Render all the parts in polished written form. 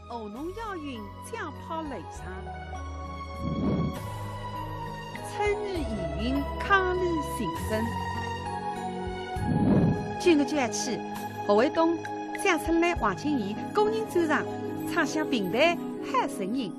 欧农要云将抛雷上，春日宜云康利新生。今个节气，何卫东、蒋春来、王清怡个人走上，唱响平台喊声音。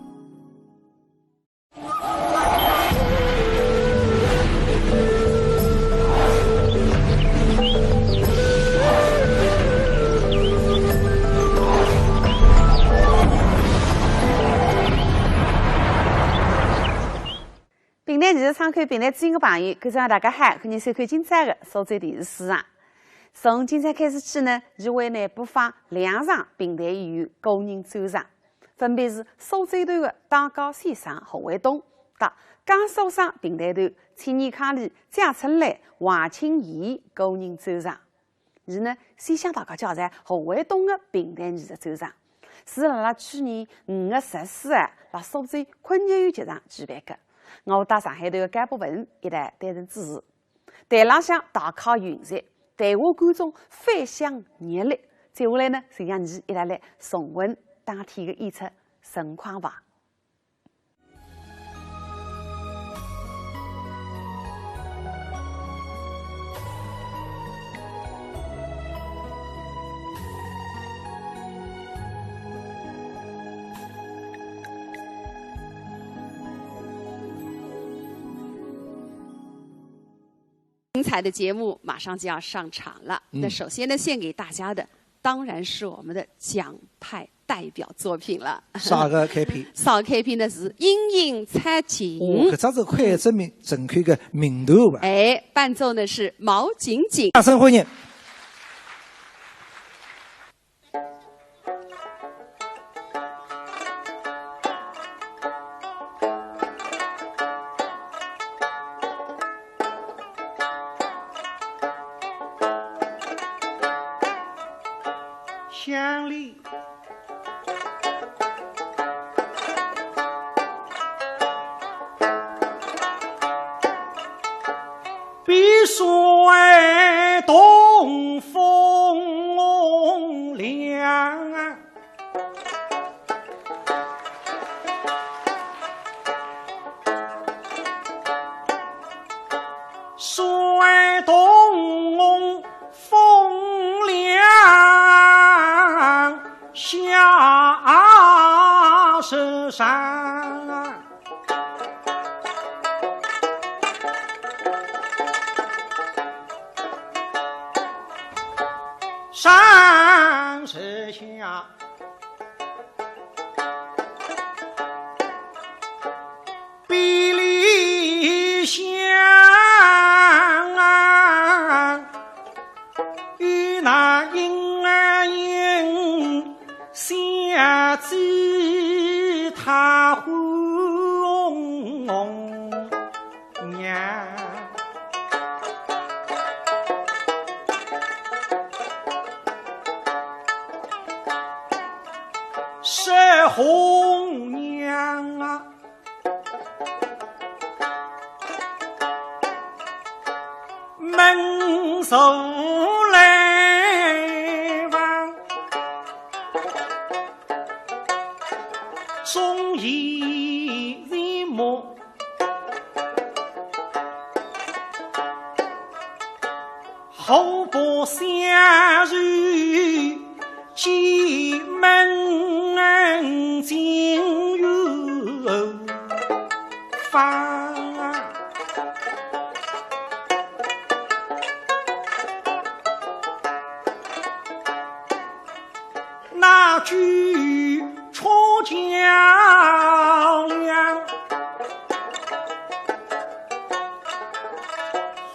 平台现场看平台资源的朋友，各位大家好，欢迎收看今朝的苏州电视市场。从今朝开始起呢，议会内播放2场平台演员个人专场，分别是苏州团的党高先生何卫东和江苏省平台团青年康利蒋春来、王清怡个人专场。伊呢，先向大家介绍何卫东的平台艺术专场，是辣去年5月14日辣苏州昆剧院剧场举办的。我带上海团的甘博文一同担任主持，台浪向大咖云集，台下观众反响热烈。接下来呢，就让你一同来重温当天的演出情况吧。精彩的节目马上就要上场了。那首先呢，献给大家的当然是我们的蒋派代表作品了。啥个开篇？啥开篇呢？是隐隐猜情。哦，搿只是脍炙盛开的名头吧？哎，伴奏呢是毛瑾瑾。掌声欢迎。乡里碧水东风凉啊，水东风凉下石山，山石下碧梨香，与那莺儿莺相知他红娘。是红娘啊，门首来往，忠义人目，后不相遇，进门进入房。那句出较量，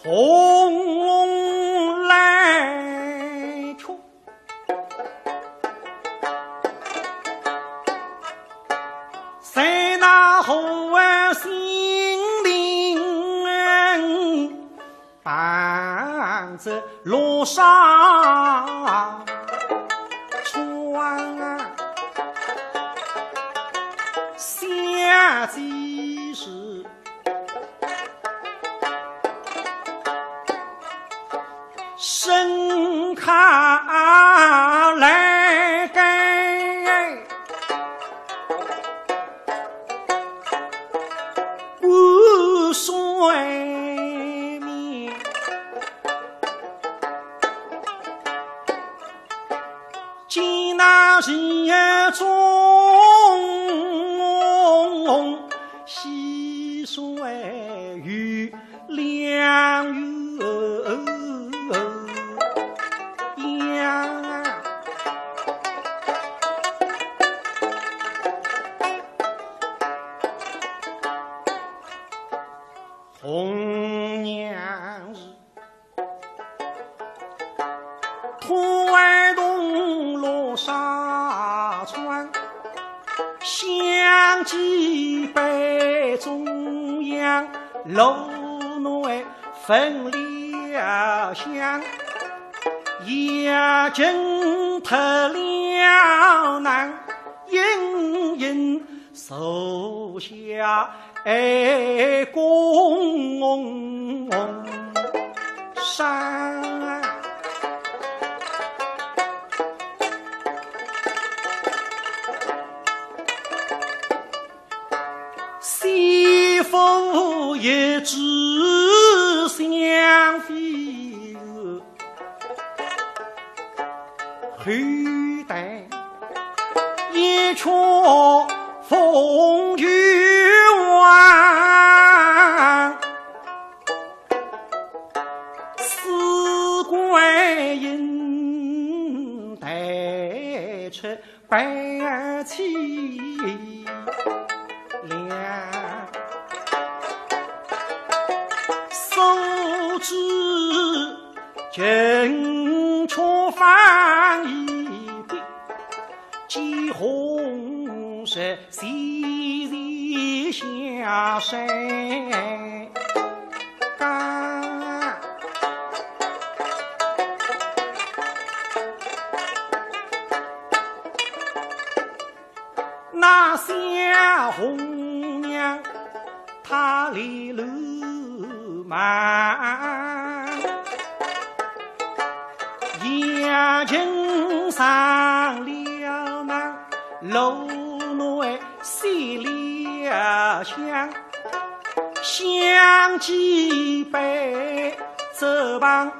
红来出，在那后儿心灵伴着路上相知时，盛开来给见那人中溪水与两样。红娘日，土外东落沙川，相继北中央，楼内分了乡，也惊特了难，隐隐手下公山。西风一枝相飞，后代一曲风雨晚，四关音带出白气亮，手指金钏翻一笔，几红色细细下山干。那小红娘她里路慢，眼睛上了那楼内洗了香，相继北走旁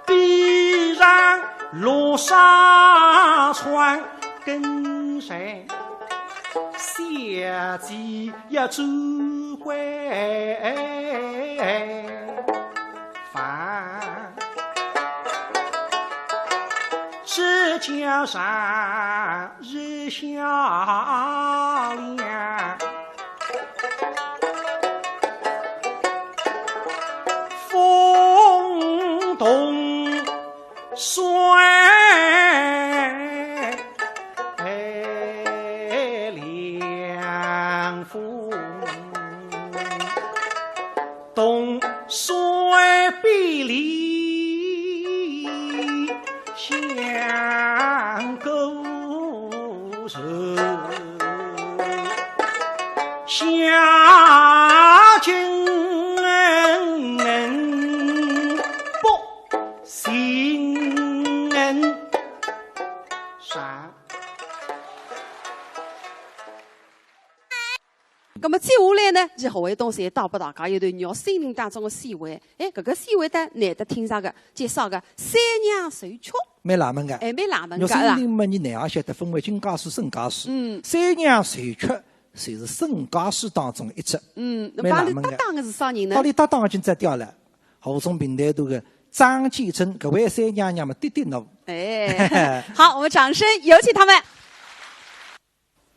必然落沙川，跟谁下季要走回返，这江山日下亮，风动水凉风，东水碧里相勾手，下君不行善。那么接下来呢，以后会东西带拨大家一段绕心灵当中的诗会。搿个诗会呢，难得听啥个介绍个三娘受曲，蛮冷门个。蛮冷门肉个心灵嘛，你乃也晓得分为金家诗、沈家诗。三娘受曲就是沈家诗当中一只。那帮你搭蛮冷门个。档的是啥人呢帮？你搭档已经摘掉了，河中平台头的张建珍，搿位三娘娘嘛，滴滴侬。好，我们掌声有请他们。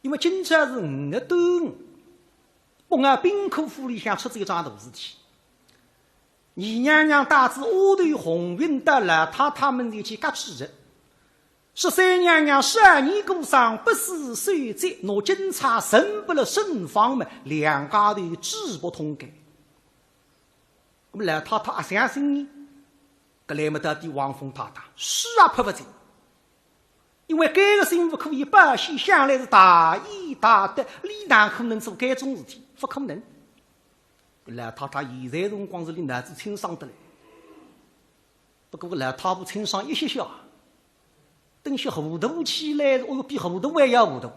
因为今朝是5月端午，北外兵库府里向出这一桩大事体。二娘娘带着阿头红云的老太太们前去割鸡肉，说三娘娘12年过生，不是受罪，拿警察审不了审房门，两家头举不通改。那么老太太也相信呢，搿来么到底王凤太太是也拍不着。因为该个媳妇可以百姓向来是大义大德，理哪可能做该种事体？不可能。老太太现在辰光是离男子清爽的嘞，不过老太婆清爽一些些，等些糊涂起来，哦哟，比糊涂还要糊涂。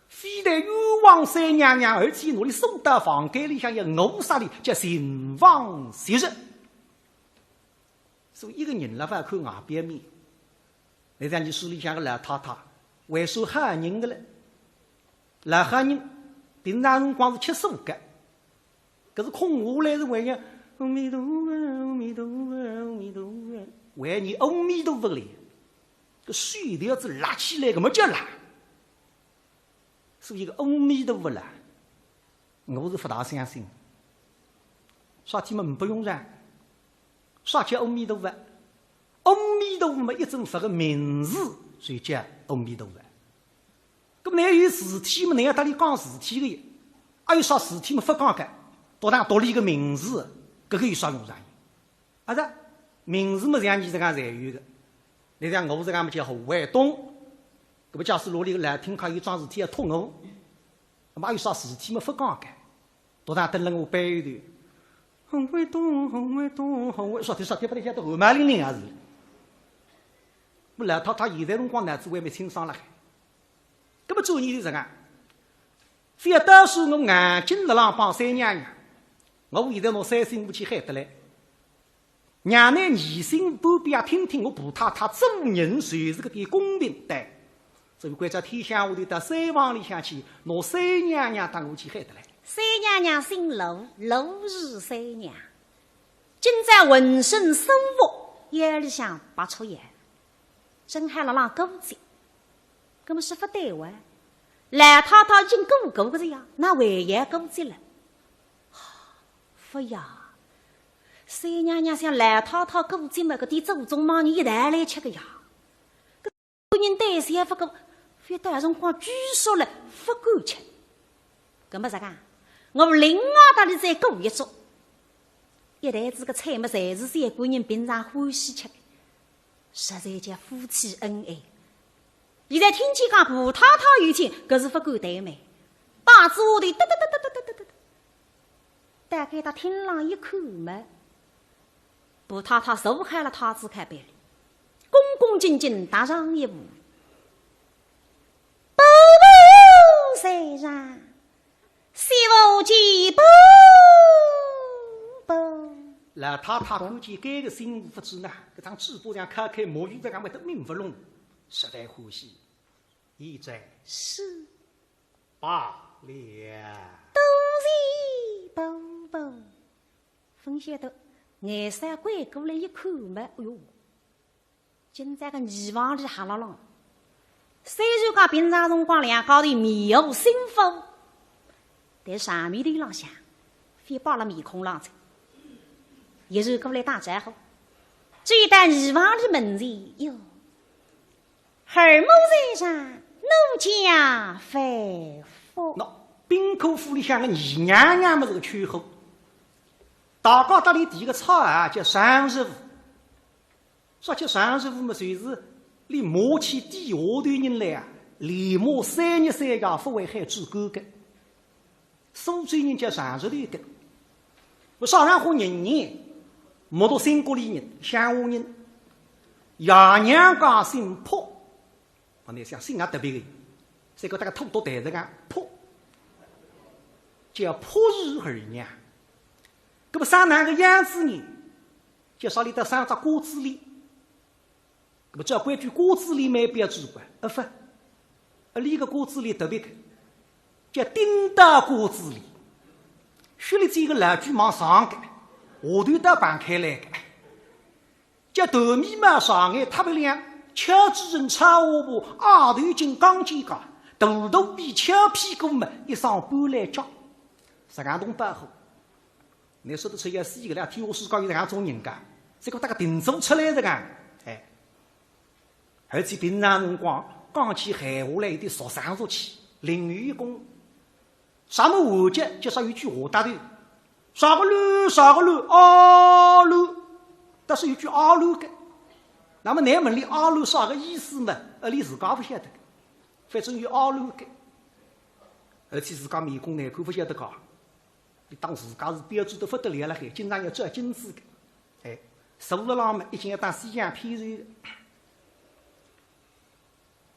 非得冤枉三娘娘，而且拿你送到房间里向要饿死你，叫秦王昔日。所以一个人了不要看外表面。那让你手里向个老太太，为首吓人的了。老吓人平常辰光是75个，可是空下来是为了阿弥陀佛，阿弥陀佛，阿弥陀佛，为你阿弥陀佛来。个水调子拉起来，个么叫拉？所以个阿弥陀佛啦，我是不大相信。啥体么不用上？啥叫阿弥陀佛？阿弥陀佛嘛，一种佛个名字，所以叫阿弥陀佛。咁么有事体嘛，你要搭里讲事体个，还有啥事体嘛不讲个？多当独立个名字，搿个有啥用上？啊是名字嘛，像你这样才有个。你像我这样么叫侯卫东，搿么假使罗里个来听看有桩事体要托我，咁么还有啥事体嘛不讲个？多当等了我背后头。红卫东，红卫东，红卫，说的不得晓得后马玲玲也是。我老太太现在辰光呢，子还没清爽了海。搿么做你是啥个？非要到时我眼睛辣浪帮三娘娘，我现在拿三星武器喊得来。娘呢，疑心半边听听我婆太太做人随是个点公平对，所以关在天下下头到山房里向去，拿三娘娘当武器喊得来。三娘娘姓陆，陆氏三娘，今在浑身收服，眼里向拔出眼，正喊了浪勾结，搿么是不对哇？赖太太已经勾个呀，那为也勾结了。不呀，三娘娘像赖太太勾结嘛，搿点祖宗忙人一代来吃个呀，搿人对谁不够，非到辰光拘束了，不敢吃，搿么啥个？我另外搭里再勾一桌，一台子个菜么，侪是三个人平常欢喜吃的，实在叫夫妻恩爱。现在听见讲婆太太有情，搿是不敢怠慢，把子下头得，大概他听浪一看嘛，婆太太坐开了太子开杯里，恭恭敬敬踏上一步，步步虽然。媳妇记不老太太看见这个新妇不知呢，这张嘴巴上开，魔芋在讲会得命不拢，实在欢喜。现在是罢了，都是宝，分晓得眼山拐过来一看嘛，哎哟，今在个泥房里哈啦浪，虽然讲平常辰光两高头面无心腹。在上面的浪向，非扒了面孔浪子，一手过来打招呼，追到泥房的门前哟，耳目在上，奴家吩咐。那宾客府里向个二娘娘么是个缺后，大家搭里第一个草啊叫常师傅，说叫常师傅嘛，就是连马起底下头人来啊，连马3日3夜不会还煮干个。苏州人叫常熟头的，我上上话人，莫到新国里人、乡下人，爷娘家姓坡，我那想姓也特别的，这个大家土到台子讲坡，叫坡氏儿娘。那么上哪个样子呢？叫啥里头上只瓜子里，那么只要关注瓜子里没标注过，不，里个瓜子里特别的。叫丁大瓜子里，雪里这个老句往上个，下头到盘开来个，叫头面嘛上眼特别亮，敲几人插下部，二头筋钢筋高，肚肚比敲屁股嘛一上半来脚，十个东北话，你说得出要死一个了，天下世界有这样种人家，这个大家定做出来这个，哎，而且平常辰光讲起喊下来有点说上出去，淋雨一公。啥么环节就啥有句话打头，啥个路阿路，但是有句阿路的。那么乃问里阿路啥个意思嘛？你自家不晓得，反正有阿路的，而且自家面孔难看不晓得讲，你当自家是标准的不得了了海，经常要照镜子的，哎，坐了浪嘛，一定要当西洋偏柔的。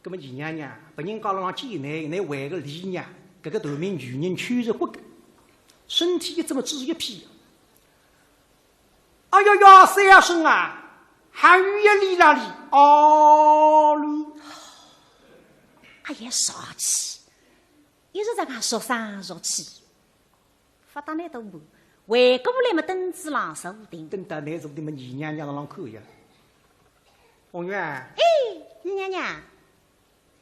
那么二娘娘，别人讲了浪见你为个李娘。这个头面女人穿着骨个，身体一这么直一披。哎呀呀，三阿生啊，汉语也里啦里哦噜。哎呀，傻气！一直在讲说三说气，发达那都不，回过来么凳子上说不定。等到那时候的么姨娘娘让口呀。红月，哎，姨娘娘，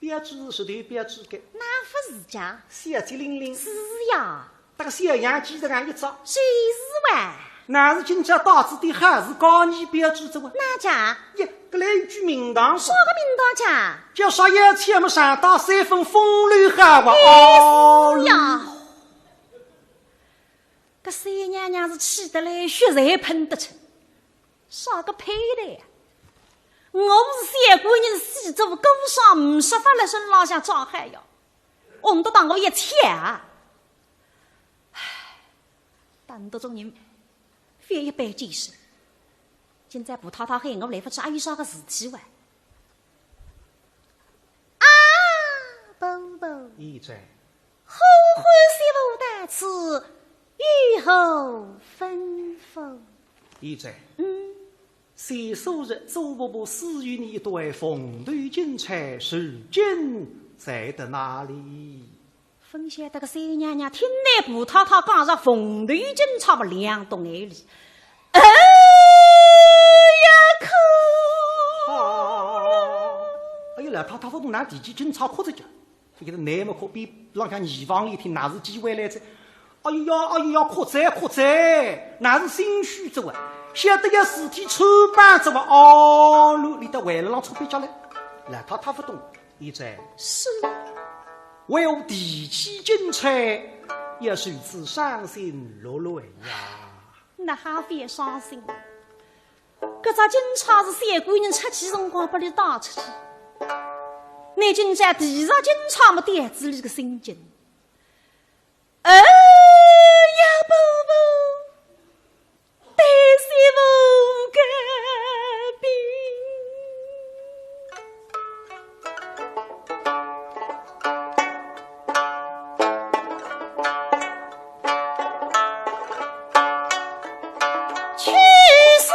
标志是对标志的，哪副是家？小鸡零零，是呀，那个小羊记得俺一招。谁是哇？那是今朝大字的还是高你标志着哇？哪家？呀，搿来一句名堂啥个名堂家？叫啥也钱么上到三分风流哈哇哦呀！搿三娘娘是气得来血才喷得出，啥个配的呀？我是三姑娘死做狗上唔说法来身浪向装海呀，我都当我一切啊！唉，当得众人非一般见识，现在不讨讨黑，我来不去，还有啥个事体哇？啊，宝宝，一在后欢喜无大此，雨后吩咐。一在谁素日周伯伯赐予你一对凤头金钗，如今在的哪里？分晓得个三娘娘听那葡萄桃讲上凤头金差不两栋眼里，哎呀哭！哎呀，他不懂拿地基金草哭着叫，这个那么哭比浪向泥房里听哪是机会来着？哎呀，哭在，那是心虚着啊！晓得要事体出版着哇哦路，你得为了让出版家来，来他不懂，一在是唯有地基金钗，也是如此伤心落泪呀。那还别伤心，搿只金钗是三姑娘出去辰光把你打出去，你今在地上金钗么袋子里个心情。哎呀，宝宝，对媳妇个病，去世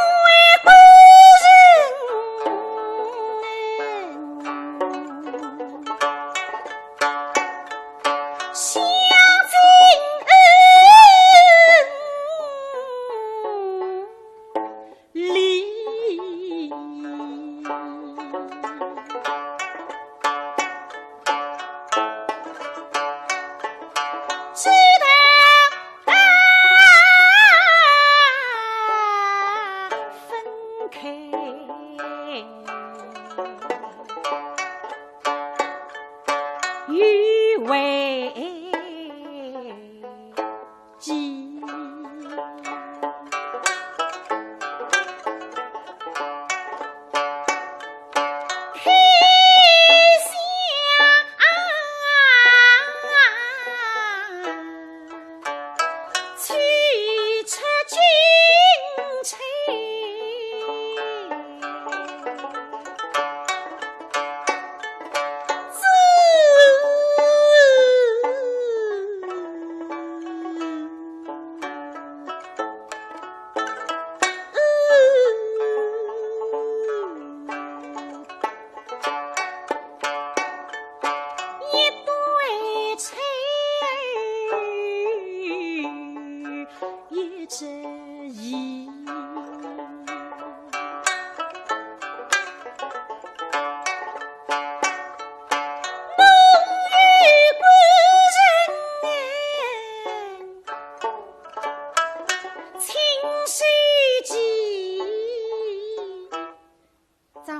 为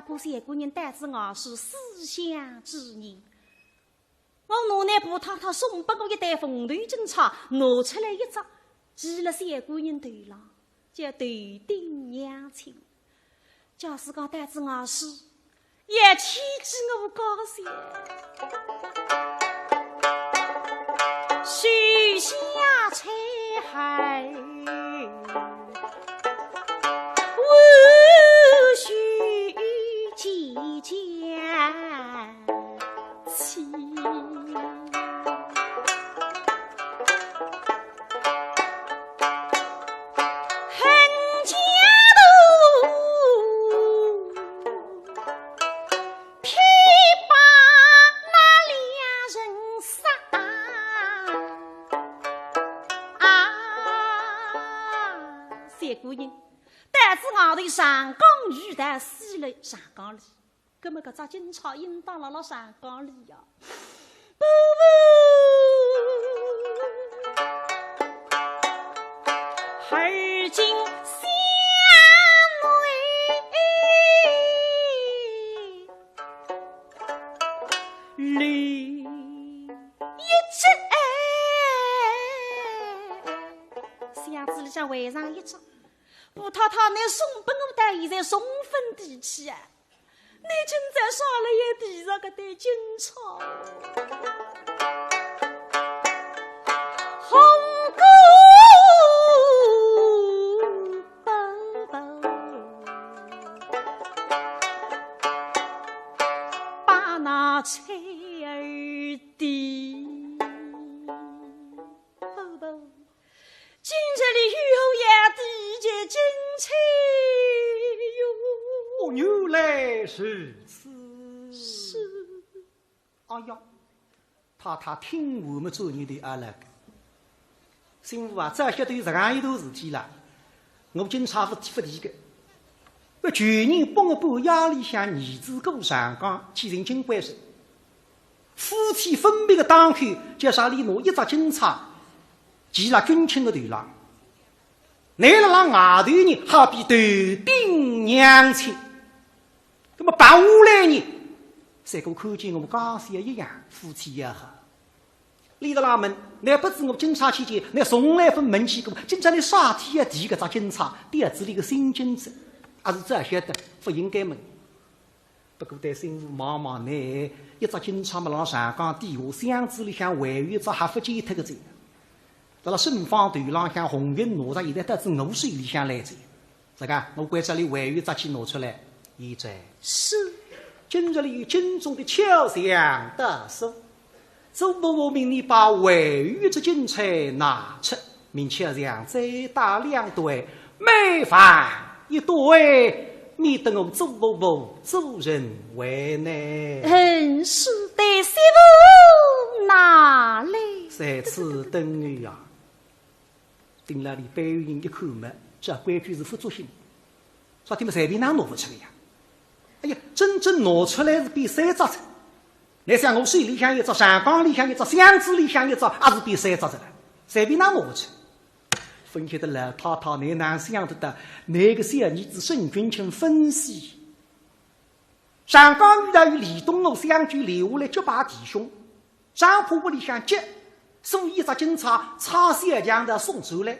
相三姑娘带着我是思乡之人，我拿那葡萄桃送给我一袋凤头金钗，拿出来一张，系了三姑娘头上，叫头顶娘亲。假使讲带着我是，也牵起我高兴。许下彩海，无需即将起。恨家里上岗遇到死了上岗里，葛么搿只警察应当辣上岗里呀。不不，而今相内离一只箱子里向围上一张，葡萄糖拿送拨我的，现在送分地去啊！你今在耍了一地上个对警察，红姑伯把那翠儿的。今日里有呀地界金彩哟，原来如此。是。哎呀，太太听我们做人的阿拉个，媳妇啊，这些都有这样一段事体了。我警察不提个，我去年帮我半夜里向儿子过上岗去寻警官时，夫妻分别的当口，叫啥里拿一只警察。骑了军情的头上，你了让外头人好比头顶娘亲，那么办下来呢？三个看见我们家事也一样，夫妻也好。里头拉门，那不知我警察期间，那从来不问起过，警察你啥天啊？第一个找警察，第二子里个新警察，还是这晓得不应该问。不过对媳妇忙忙呢，一只警察嘛，让上岗底下箱子里向还有一只还不见脱个贼。到了顺芳头浪向红云拿着，现在得至我水里向来着。这个我关这里还有只去拿出来，现在是今日里有京中的巧匠得手，周伯伯命你把还有之金钗拿出，命巧匠再打2对，每饭一对，免得我周伯伯做人为难。是对媳妇哪里？在此等你呀！顶那里白玉人一看嘛，这规矩是不足心，说他们随便哪拿不出来呀？哎呀，真正拿出来是比3只出。你想我水里向一只，上缸里向一只，箱子里向一只，还是比3只出来，随便哪拿不出。分析的老太太，你哪想得到那个小儿子沈君清分析？上缸遇到与李东路相聚留下来结拜弟兄，上铺屋里向接。所以，一只警察插小强的送出来，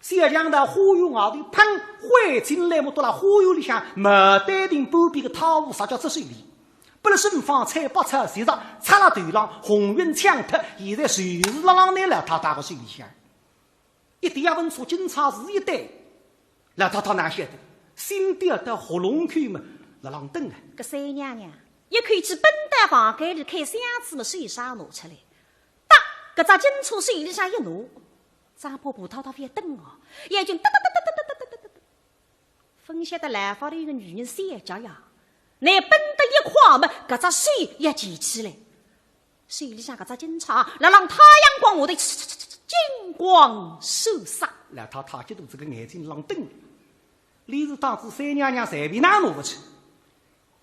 小强的花园外头喷灰进来，么到了花园里向没带定半边的套屋撒叫这水里，不了顺方菜不出，其实插了头浪红云抢脱，现在随时浪浪来了他大个水里向，一定要问出警察是一对，老太太哪晓得？心底的喉咙口嘛，辣浪等啊！搿三娘娘也可以去本大房间里开箱子的水沙拿出来。搿只金车水里向一拿，张婆婆偷偷一瞪哦，眼睛哒哒哒哒哒哒哒哒哒，分析的来发的一个女人三脚呀，乃奔得一跨嘛，搿只水一溅起来，水里向搿只金叉辣浪太阳光下头金光闪闪，老太太激动这个眼睛浪瞪，李是当知三娘娘随便哪拿不出，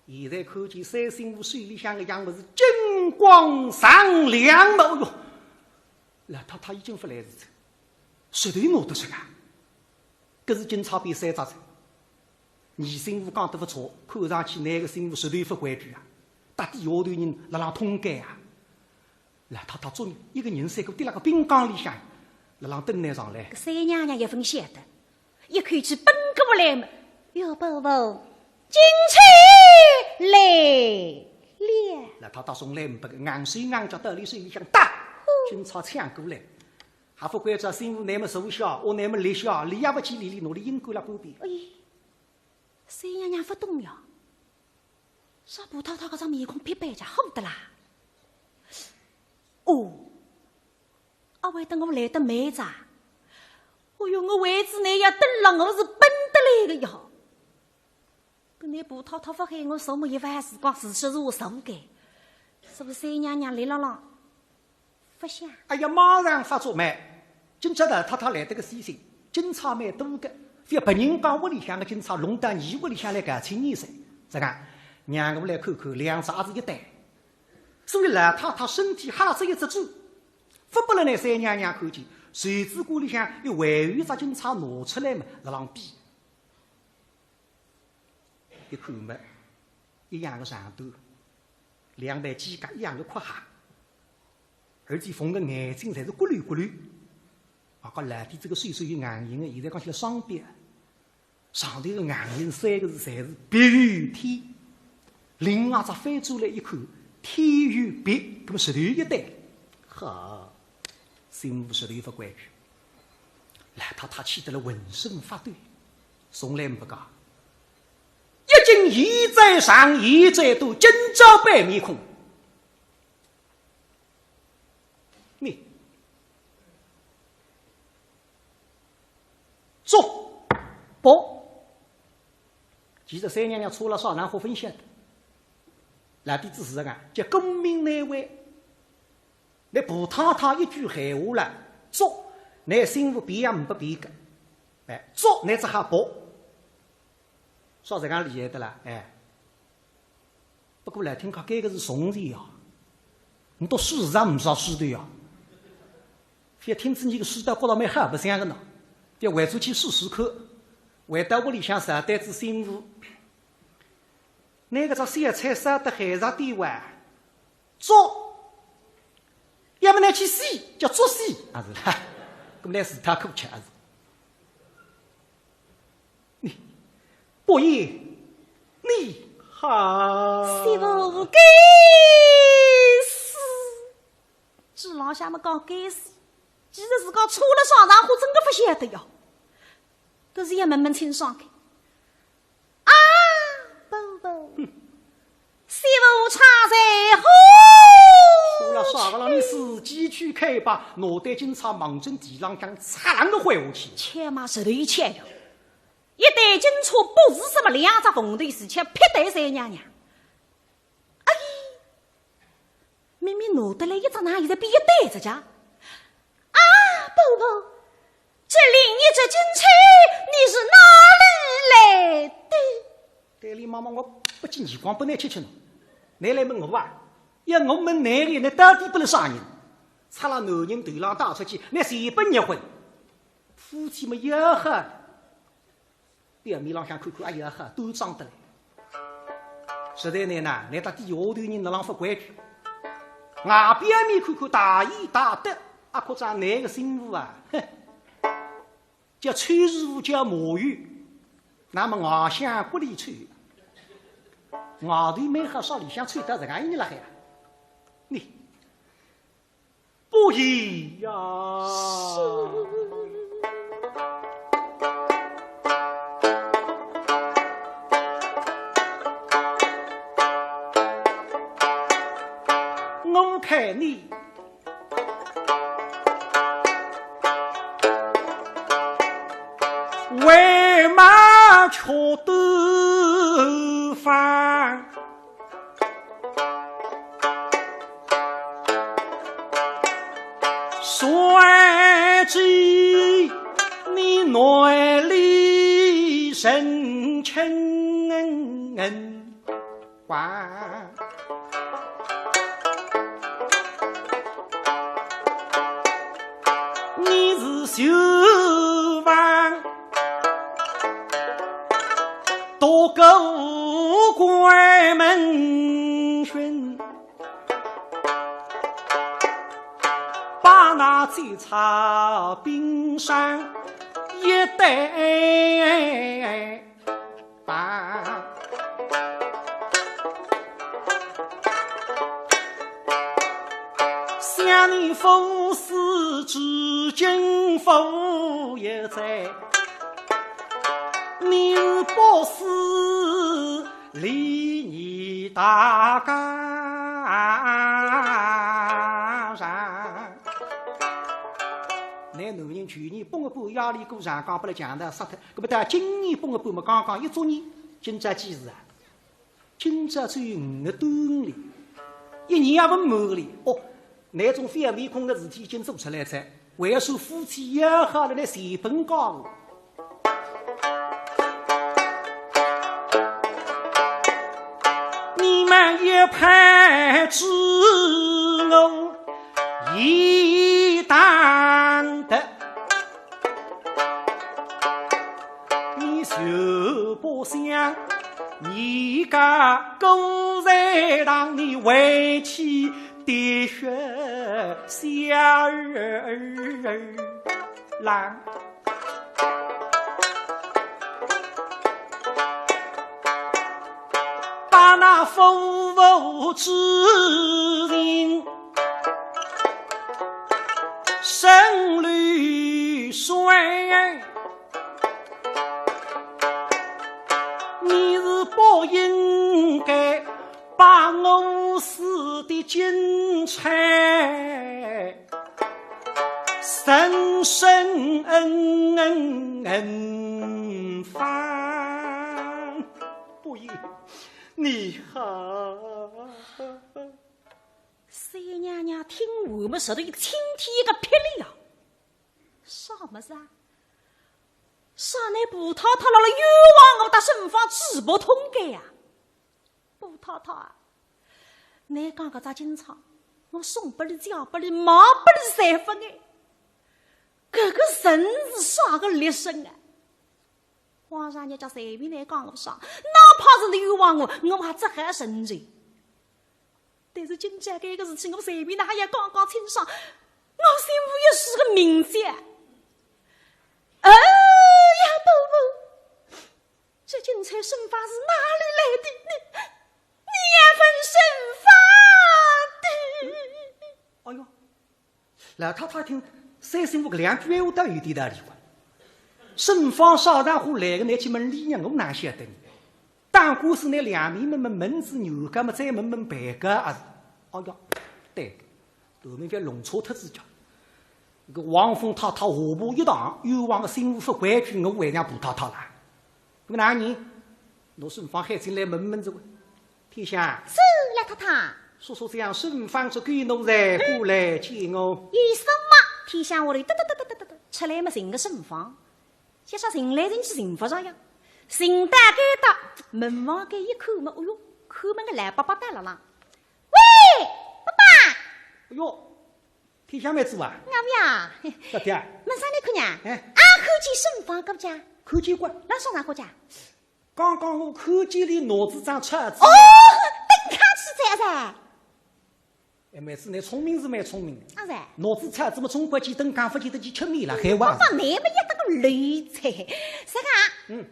现在看见三星湖水里向的样子是金光闪亮的，哦哟！老太太已经不来事了，石头拿得出啊！搿是警察比3只出。二媳妇讲得不错，看上去那个媳妇石头不规矩啊，打底下头人辣浪通奸啊！老太太终于一个人三个在那个冰缸里向，辣浪灯台上来。搿三娘娘一分晓得，一看去奔过来嘛，哟伯伯，金钗来了。老太太送来500个，硬水硬脚到里水里向打。警察抢过来，还不怪这媳妇那么瘦小，我那么力小，理也不见理，努力硬过了半边。哎，三娘娘不懂呀，啥葡萄糖搿张面孔皮白着好得啦？哦，阿为得我来得慢着，哦哟，我位置那要等了，我是奔得来的呀。搿那葡萄糖不害我什么一番时光，事实是我受该，是不是三娘娘来了啦？不想。哎呀，马上发作慢，警察的太太来得个细心，警察蛮多个，非别人讲屋里向的警察弄到你屋里向来干青年噻，这个让我来看看两只儿子一对。所以老太太身体哈着一只猪，发不了那三娘娘看见，随子锅里向又还有只警察拿出来嘛，在浪比。一看嘛，一样的长度，两排肩胛一样的阔哈，而且缝的眼睛侪是咕噜咕噜。啊，个来的这个岁数有硬硬的，现在讲起来双臂，上头的硬硬三个字侪是别有天。另外只翻转来一看，天有别，搿么石头一对，好，心无石头不规矩。来他气得了浑身发抖，从来不讲。一经一在上，一在都今朝白面孔。你做不？其实三娘娘出了少然后分享的，来弟子是这个叫功名难违。那不太太一句闲话了，做那心腹变也不变个，哎，做那只还薄，说这样厉害的啦，哎。不过来听看，这个是宋人呀，你到书上不少书的呀，非听着你个书到觉得蛮好不像个呢。要回出去试试看，回到屋里向上单子辛苦。那个只小菜烧得海上点碗，做，要么拿去洗，叫做洗，啊是啦，咁么来自他苦吃啊是。你，伯爷，你好。媳妇该死，纸浪向么讲该死，其实是讲出了上场，我真的不晓得哟。可是也慢慢清爽开。啊，宝宝，媳妇差在后。除了啥个了，你自己去开吧。脑袋警察忙正地浪向擦浪的坏下去。切嘛石头一切哟，一对警车不是什么两只凤头事情，撇对三娘娘。哎，明明拿得来一只哪现在比一对只家？啊，宝宝。这另一只金钗，你是哪里来的？代理妈妈，我不进眼光，不难吃吃呢。你来问我啊？要我问哪里，那到底不能杀人？擦了男人头浪打出去，那谁不结婚？夫妻们要喝，表面浪向看看，哎呀喝，都装得来。实在难呐，来到底下头人那浪不规矩。外表面看看大义大德，阿可长哪个媳妇啊？哼！叫崔师傅叫魔芋，那么外向骨里吹，外头蛮好，少里向吹到这个一了还，你不一样。我看你。为嘛吃豆饭？算计你内里深情话，你是修房。多个无关门训，把那最差冰山一带把。想你父死至今父也在，你不是离你大家上。那男人去年崩个半压力过上讲不来讲的杀脱，搿么到今年崩个半么刚刚一周年，今朝几时啊？今朝只有5个端午哩，一年也不满个哩。哦，那种非面孔的事体已经做出来噻，为了说夫妻要好了来随本讲。官一派之我一担得，你就不想你家公在堂，你为妻的血下儿郎。把那风物之人生绿水，你是不应该把我死的金钗深深放，不应。你好，三娘娘听我们舌头一个青天一个霹雳啊！啥么子啊？啥那布太太了了冤枉我的身房治不通的呀！布太太啊，你讲个咋经常，我送不了家不了马不了三分哎，这个人是啥个劣生啊？皇上你叫随便来讲我啥，哪怕是冤枉我还只还生罪。但是今朝这个事情，我随便还要讲讲清爽，我心里也是个明节。哎呀，宝宝，这金钗生发是哪里来的呢？你也分生发的。哎呦，老太太听三十五个两句话都有点道理哇。身方少然后来个那去问理呢，我哪晓得呢？当官是那两面门子牛干嘛，再门白个啊？哦哟，对，后面叫弄错特子叫。那个王凤太太下步一荡，冤枉的心无法规矩，我为让布太太啦。那个哪人？我顺房还进来门子问，天下是来太太，说这样顺房子给奴才过来见我。有什么？天下我里得出来么？寻个顺房。接下寻来人去寻不着呀，寻大该到门房间一叩门，哎呦，叩门个来爸爸带了啦！喂，爸爸！哎呦，天下妹子啊！俺呀，大爹，门上来看呀！哎，看见顺房搁不家？看见过？那上哪个家？刚刚我看见了脑子长车子。哦，等看去噻！哎，妹子，你聪明是蛮聪明的。啊噻，脑子车子么？中国去等港府去得去吃米了，还话。爸爸，你们也当个驴才？啥个？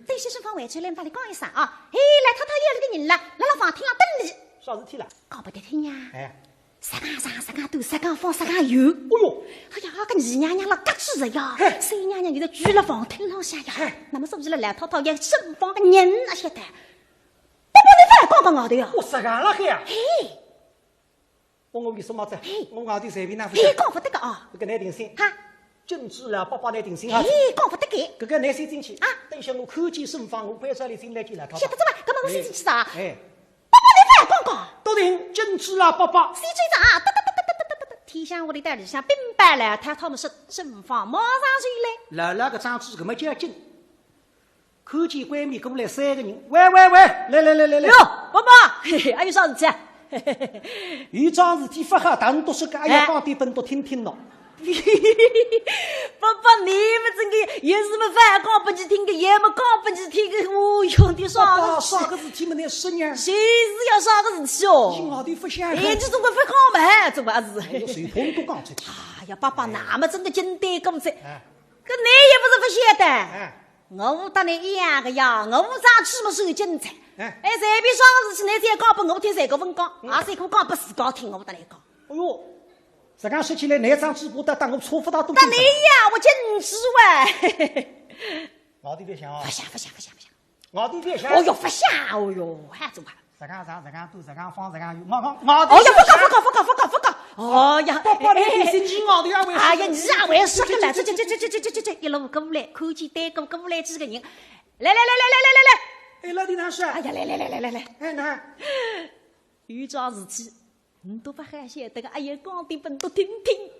等先生放回去，来把你讲一声啊！嘿，来太太有那个人了，来了房厅上等你。啥事体了？搞不得听呀！哎，啥个上，啥个多，啥个放，啥个油。哎呦，哎呀，个二娘娘了，嘎吱的呀！三娘娘有的住了房厅上下呀。那么说起来，来太太也身房个人那些的。爸爸，你快讲讲我的呀！我啥个了还呀？嘿。我为什么子？我外头随便拿回嘿，讲不得个啊！这个男定心，哈，禁止了，爸爸来定心啊！嘿，讲不得个。这个男先进去啊！等一下我看见身房，我搬出来进来就来他。晓得这吧？搿么我先进去啥？哎，爸爸，你快讲讲。都定禁止了，爸爸。谁追着啊？得，天下我的袋里向兵败了，他们是身房马上就来。那个张子搿么叫紧？看见闺蜜过来三个人，喂，来！哟，爸爸，嘿嘿，还有啥事体啊？有桩事体发哈，当读书个，哎呀，讲点本都听喏。爸爸，你们这个有什么饭讲不去听个，也没讲不去听个，哦哟，你啥个事体么？那十年，谁是要啥个事体哦？今后的不想，哎，你总归不讲嘛，做啥子？谁碰都讲出去。哎呀，爸爸，那么真的简单咁子，可你也不是不晓得。我当你一样个呀，我咋去么受精彩？哎，随便啥个事情，你再讲给我听，谁个分讲？啊，谁个讲不自个听？我当你讲。哎呦，这样说起来，那张纸不得当我错不到都。但你呀，我禁止喂。我的别想啊！不想。我的别想。哦哟，不想，哦哟，还做啥？这样都这样放这样用。我。哦呀，不搞。哦呀，爸爸，你心情好的呀？哎呀，你也为啥个来？这，一路过来，看见对过来几个人，来。哎，老弟哪是？哎呀，来。哎，那有桩事体，你都不还晓得个？哎呀，讲点本都听听。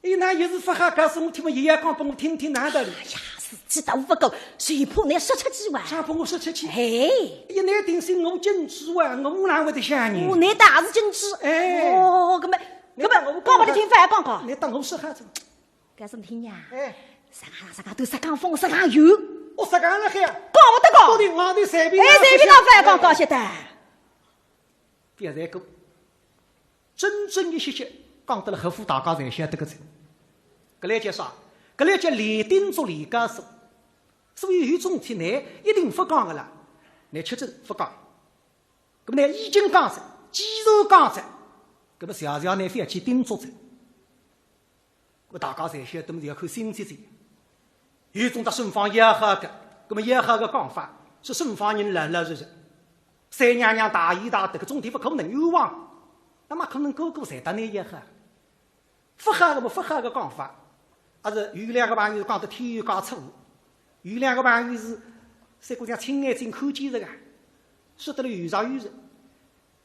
哎，那也是发哈，告诉我听嘛，爷爷讲给我听哪的哩？哎呀，自己都不够，谁怕你失出几万？想把我失出去？嘿，一难定是我禁止啊，我哪会得想你？我那大是禁止。哎，哦，搿么讲不得听反讲讲。你当我是汉子？干什么听呀？哎，啥都啥讲风，啥讲油，我啥讲了海啊？讲不得讲。到底我的随便。哎，随便讲反讲讲些的。别再讲，真正一些讲得了合乎大家才晓得个字。搿来叫啥？搿来叫立定做立家说。所以有种事体呢，一定不讲个啦，你确诊不讲。搿么呢，已经讲着，既然讲着，搿么常常呢非要去叮嘱着。搿大家才晓得，么要看心情。有种的顺方也好个，搿么也好个讲法是顺方人老老实实。三娘娘大义大德，搿种地方可能有望，那么可能个个侪得那也好。不好个不好个讲法，还是有两个朋友讲得天有讲错误，有两个朋友是三姑娘亲眼睛看见着个，说得了有上有实。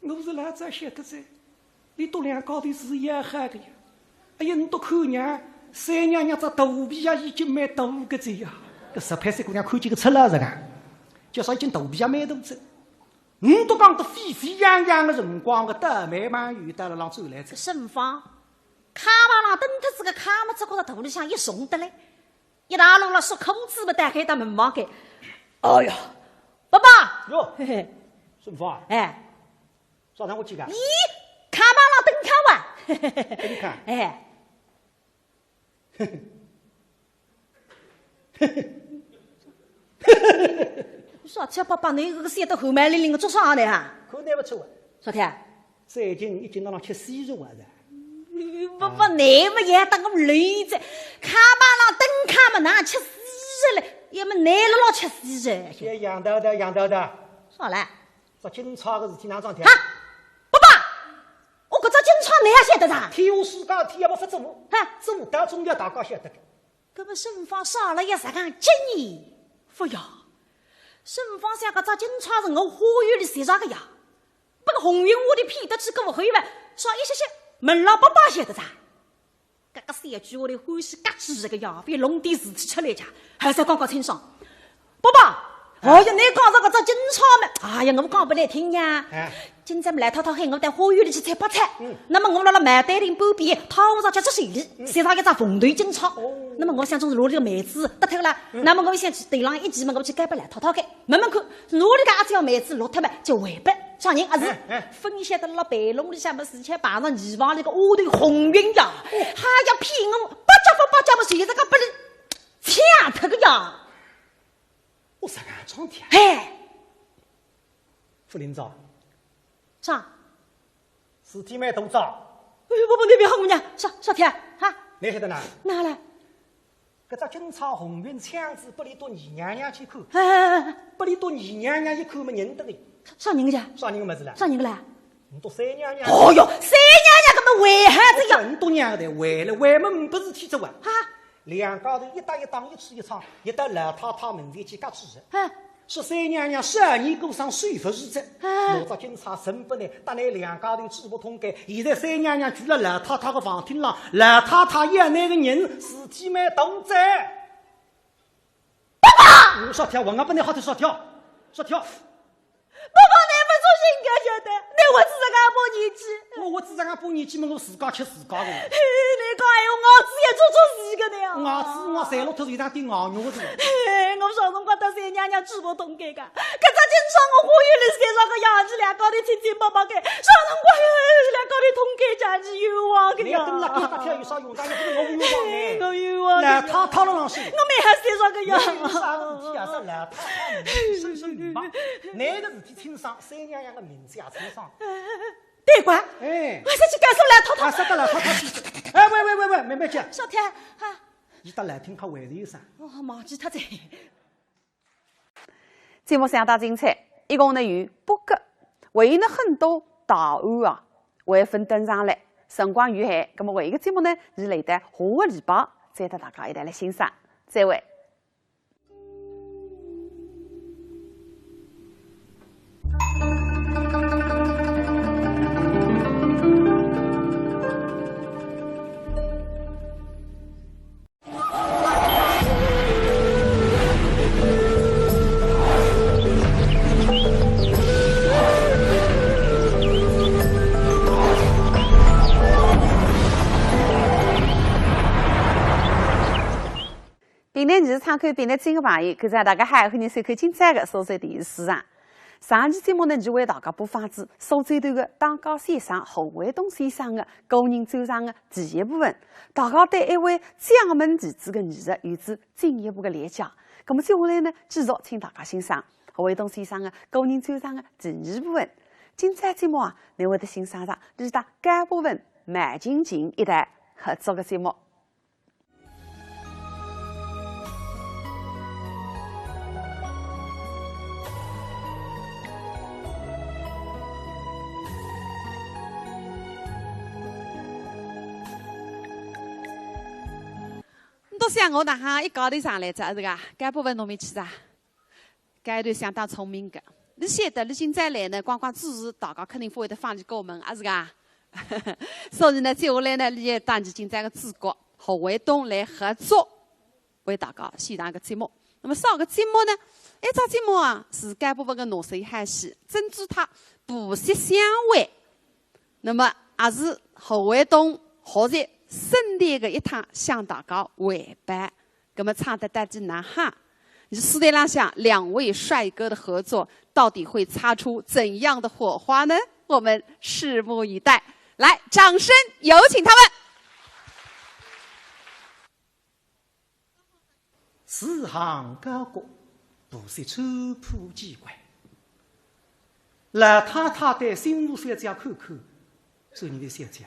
我是哪只晓得噻？你多两高头是也好个呀。哎呀，你多看娘，三娘娘这肚皮呀已经蛮大个子呀。搿十派三姑娘看见个出了是个，就说已经肚皮也蛮大子。你都讲得沸沸扬扬的辰光个得慢慢有得了让走来着。盛芳，卡马郎等特子个卡么子，觉着肚里向一重的嘞，一大路了说空子不打开到门房开。哎呀，爸爸，哟，嘿嘿，顺芳，哎，早上我去看。咦，卡马郎等卡哇，给你看，哎。啥天爸爸，你这个写得后面零零的做啥呢？哈，看难不出啊。啥天？最近已经让人吃西肉啊！爸爸，你们也当个累子，卡马郎等卡嘛，哪吃西肉嘞？要么你老吃西肉？些杨豆豆，杨豆豆，啥嘞？说警察个事体哪桩事？哈，爸爸，我搿只警察你也晓得啥？天下世界天也不发做，哈，做大总要大家晓得个。搿么顺芳少了一啥讲经验？不呀，顺芳想搿只警察是我花园里谁啥个呀？把个红云我的屁得去跟我黑吧，说一些些门老爸爸晓得啥？搿个三句我的欢喜嘎吱这个呀，别弄点事体出来家，还是讲讲清爽。爸爸，哎呀，你讲这个只警察嘛，哎呀，我讲不来听呀。今朝么来涛涛喊我到花园里去采把菜，那么我辣麦袋里包边，套上吃水里，山上一只红队警察。那么我想从罗里个妹子得脱了，那么我想去对上一记嘛，我去改不来涛涛开，慢慢看，罗里个阿只要妹子落脱嘛，就回本。啥人也是分析得了白龙里向么事情摆上泥房里个乌头红云呀，还要骗我八家么谁这个不能抢脱个呀？我啥个装的？哎，副领导，啥？事体蛮大招。哎呦，不那边喊我娘，啥天哈？你晓得哪？哪来？搿只警察红云枪子不离到二娘娘去看，不离到二娘娘一看没认得个。啥人个呀？啥人个么子啦？啥人个啦？你都三娘娘。哦哟，三娘娘搿么坏孩子呀！很多娘的坏了，坏么不是天做啊！哈，两家头一搭一档，一处一场，一搭老太太门前去夹住的。啊，说三娘娘12年过上水佛日子，我只警察神不呢，打那两家头鸡不通改。现在三娘娘住了老太太个房厅上，老太太也那个人事体蛮大在。爸爸，我说跳，我不能好头说跳，说跳。爸爸，你不做性格晓得，你我只是个把年纪，我只是个把年纪嘛，我自家吃自家的。你讲哎呦，我子也做自个的呀。我三骆驼头上点硬肉的。我啥辰光得三娘娘鸡不通改个？搿只警察我花园里山上个牙齿两高头亲亲爸爸改，啥辰光两高头通改家去冤枉个呀？你要等了改跳有啥用？但是不是我冤枉呢？我冤枉。来，他了上去。我没还山上个呀。啥事体啊？是老太太收收鱼吧？那个事体清爽，三娘娘的名字也清爽。对官，哎，我先去感受来套套。啥个老太太？哎，喂，慢慢讲。小天哈，伊搭来听他还是有啥？忘记他在。节目相当精彩，一共呢有8个，还有呢很多答案啊，会分登上来，辰光有限，那么下一个节目呢是来得下个礼拜再带大家一道来欣赏，再会。并呢，你是参看并呢亲个朋友，搿是大家还和你收看精彩的苏州电视市场。上期节目呢，就为大家播放至苏州段的党高先生侯卫东先生的个人走上的第一部分，大家对一位将门弟子的艺术有着进一步的理解。那么接下来呢，继续请大家欣赏侯卫东先生的个人走上的第二部分。精彩节目啊，你会得欣赏上是他该部分麦金琴一带合作的节目。都想我那哈一高头上来着，是个，该部分侬没去噻，该段相当聪明的。你晓得，你现在来呢，光光支持大家肯定不会得放弃过门，啊是个。所以呢，接下来呢，你也当起现在的主角侯卫东来合作，为大家献上一个节目。那么上个节目呢，一只节目啊是该部分的农水海戏，珍珠塔不息相会。那么也是侯卫东学习顺利的一趟向大家汇报。那么唱得大家呐哈，你是台上想两位帅哥的合作，到底会擦出怎样的火花呢？我们拭目以待。来，掌声有请他们。四行高歌，不是抽破机关。老太太对新吴小姐看看，说你的小姐，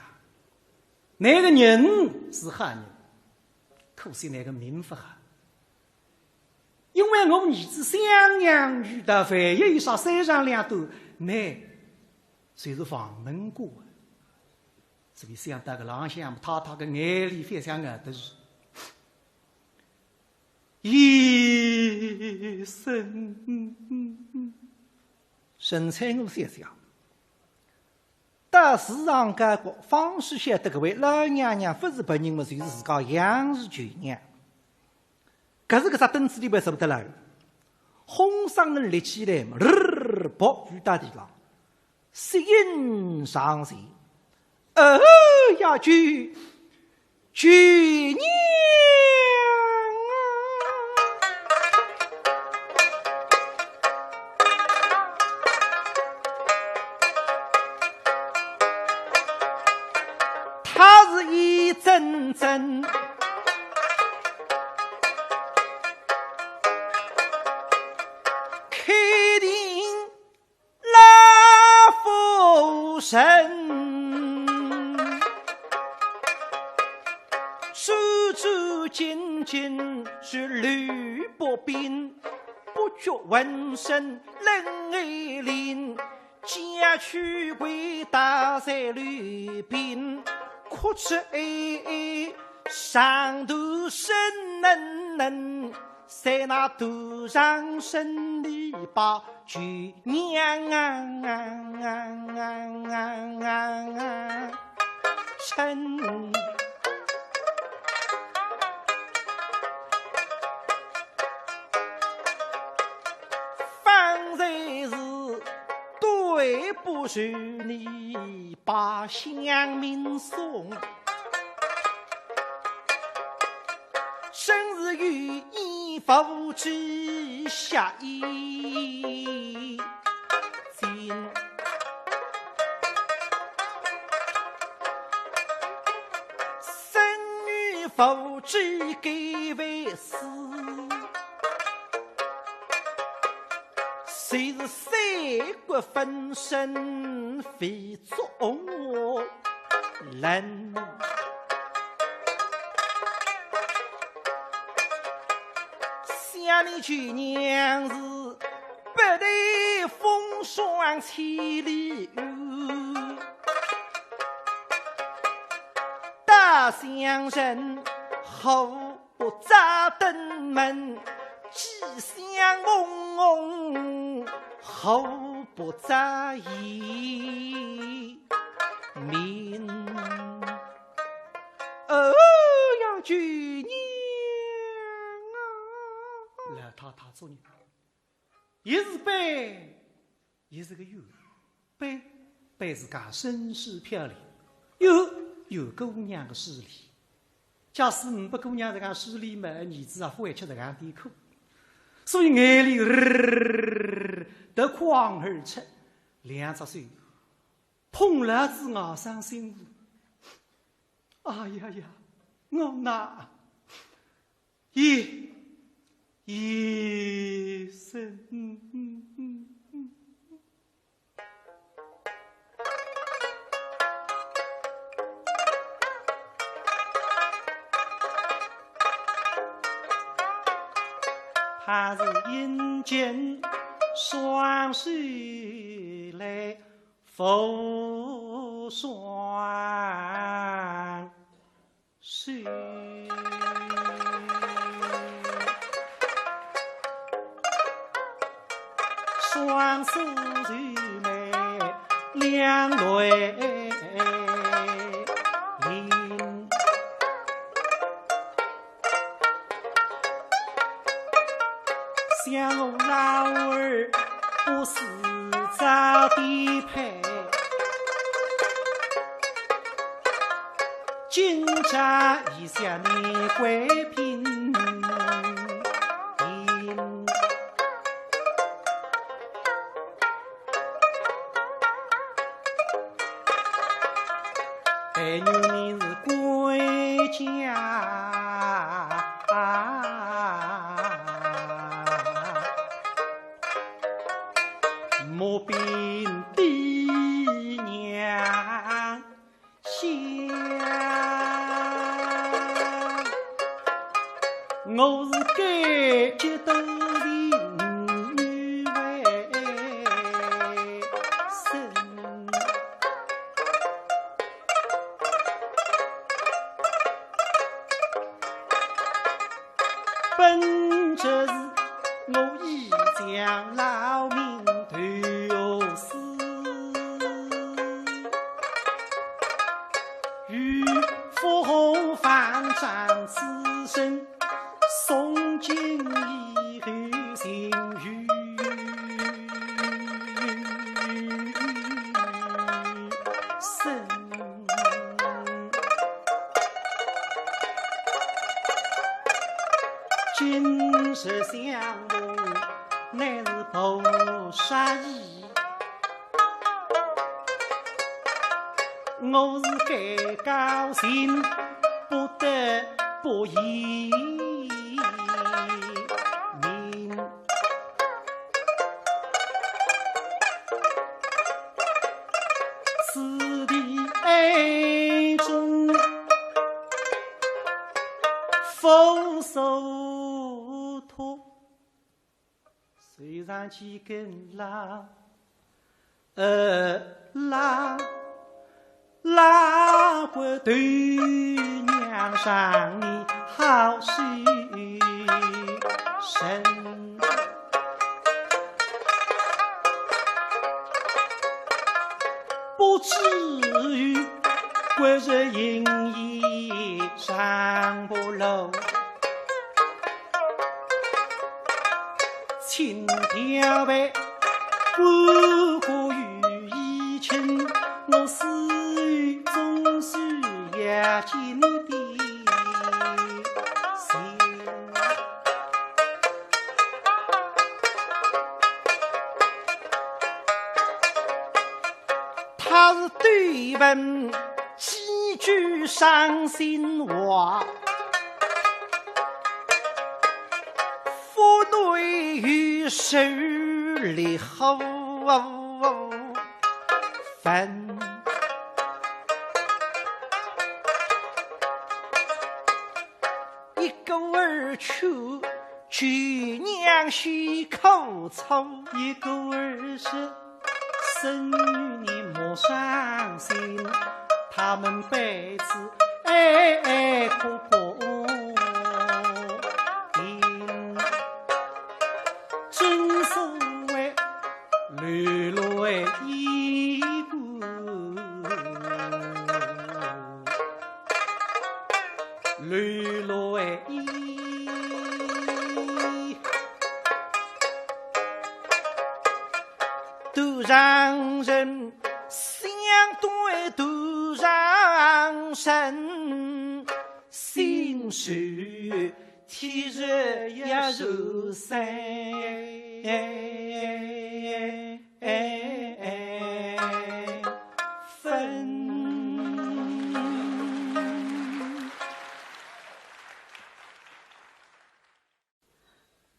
那个人是汉人，可惜那个名不好。因为我儿子襄阳遇到万一以上山上两头，那虽是房门过，所以想到个朗向太太的眼里非常眼的是。一生神采我想想，到市场街角，方是晓得搿位老娘娘不是别人么，就是自家杨氏舅娘。可是搿只凳子里边舍不得了，红裳人立起来嘛，跑雨大地浪，色音上前，呀舅娘。阵阵开定拉夫神，手足紧紧是吕伯宾，不觉闻声冷爱林，家去归大在吕宾。哭泣上头生嫩嫩，在那头上生篱笆舅娘称。方才是对不住你把乡民送，生日与义父之下一尽，生与父之给为私，谁是三国分身非作我人，想你舅娘是不得风霜千里远，大乡人后不扎登门，吉祥嗡嗡后不在意民。呀舅娘啊，老太太做人一是悲一是个忧，悲是家身世漂亮，有姑娘的势力，假使五百姑娘这样势利嘛，儿子啊，回去这样点苦，所以眼里得眶而出，两只手碰了子咬伤心妇。哎呀呀，我那一生。他是引荐双手来扶双手，双手柔美两泪淋。像我老儿不是早地配，今朝一下你贵宾，哎牛你是归家。莫并爹娘想，我是该接都的女为生，本着是我已将老命头死，与佛方丈此身，诵经以后行于生。今日相逢乃是菩萨意，我是该高兴，不得不移民。此地爱中佛手托，随上几根拉拉过对娘上你好修身，不至于过日营衣上不漏，青条白不过于一群，我思于总是也尽的心。他是对问几句伤心话，腹内与手里后分，一个儿出去娘婿口臭，一个儿是生女你莫伤心，他们彼此爱爱不不定，正所谓泪泪一股，泪泪一都让人相对，都让人心手，天日一如三分。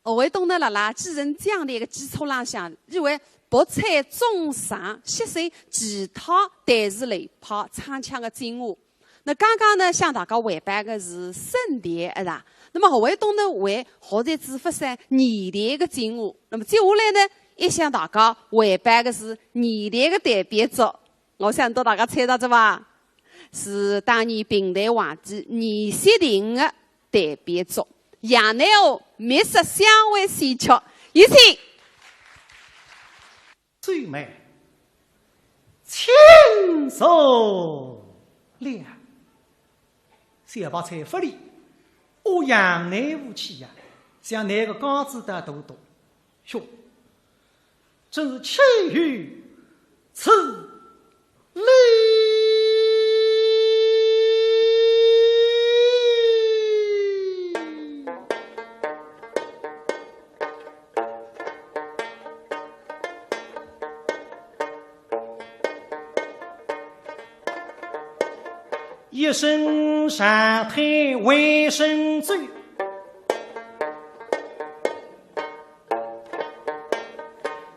何卫东呢？辣继承这样的一个基础浪向，认为博采众长，吸收其他弹士雷炮唱腔的精华。那刚刚呢，向大家汇办的是盛典，是吧？那么何卫东呢，为学在主发散年代的精华。那么接下来呢，也向大家汇办的是年代的代表作。我想到大家猜到这吧？是当年平台皇帝倪锡亭的代表作《杨乃河密室相会序曲》，有请。最美，轻松亮，小白菜发力，我杨乃武气呀，像那个刚子的都多，哟，真是气宇此理。一身上推为身罪，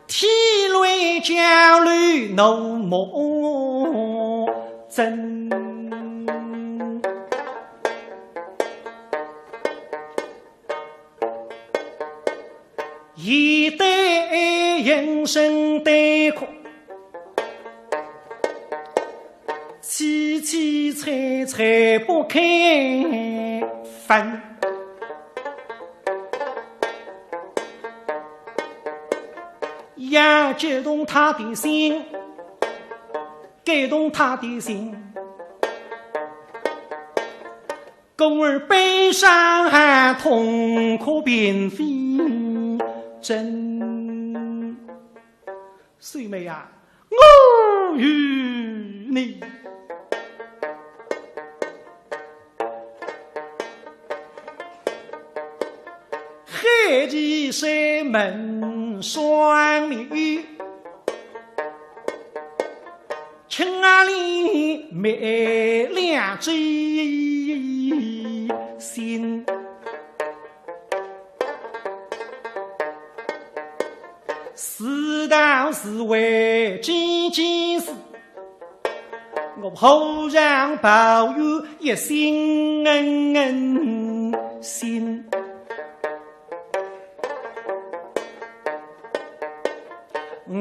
体内焦虑怒目真，一代人生得苦，凄凄惨惨不堪分，要激动他的心，感动他的心，故而悲伤和痛苦并非真。水妹啊，我与你海基山门双女，情啊里没两只心，是当是为几件事，我后让抱有一心心。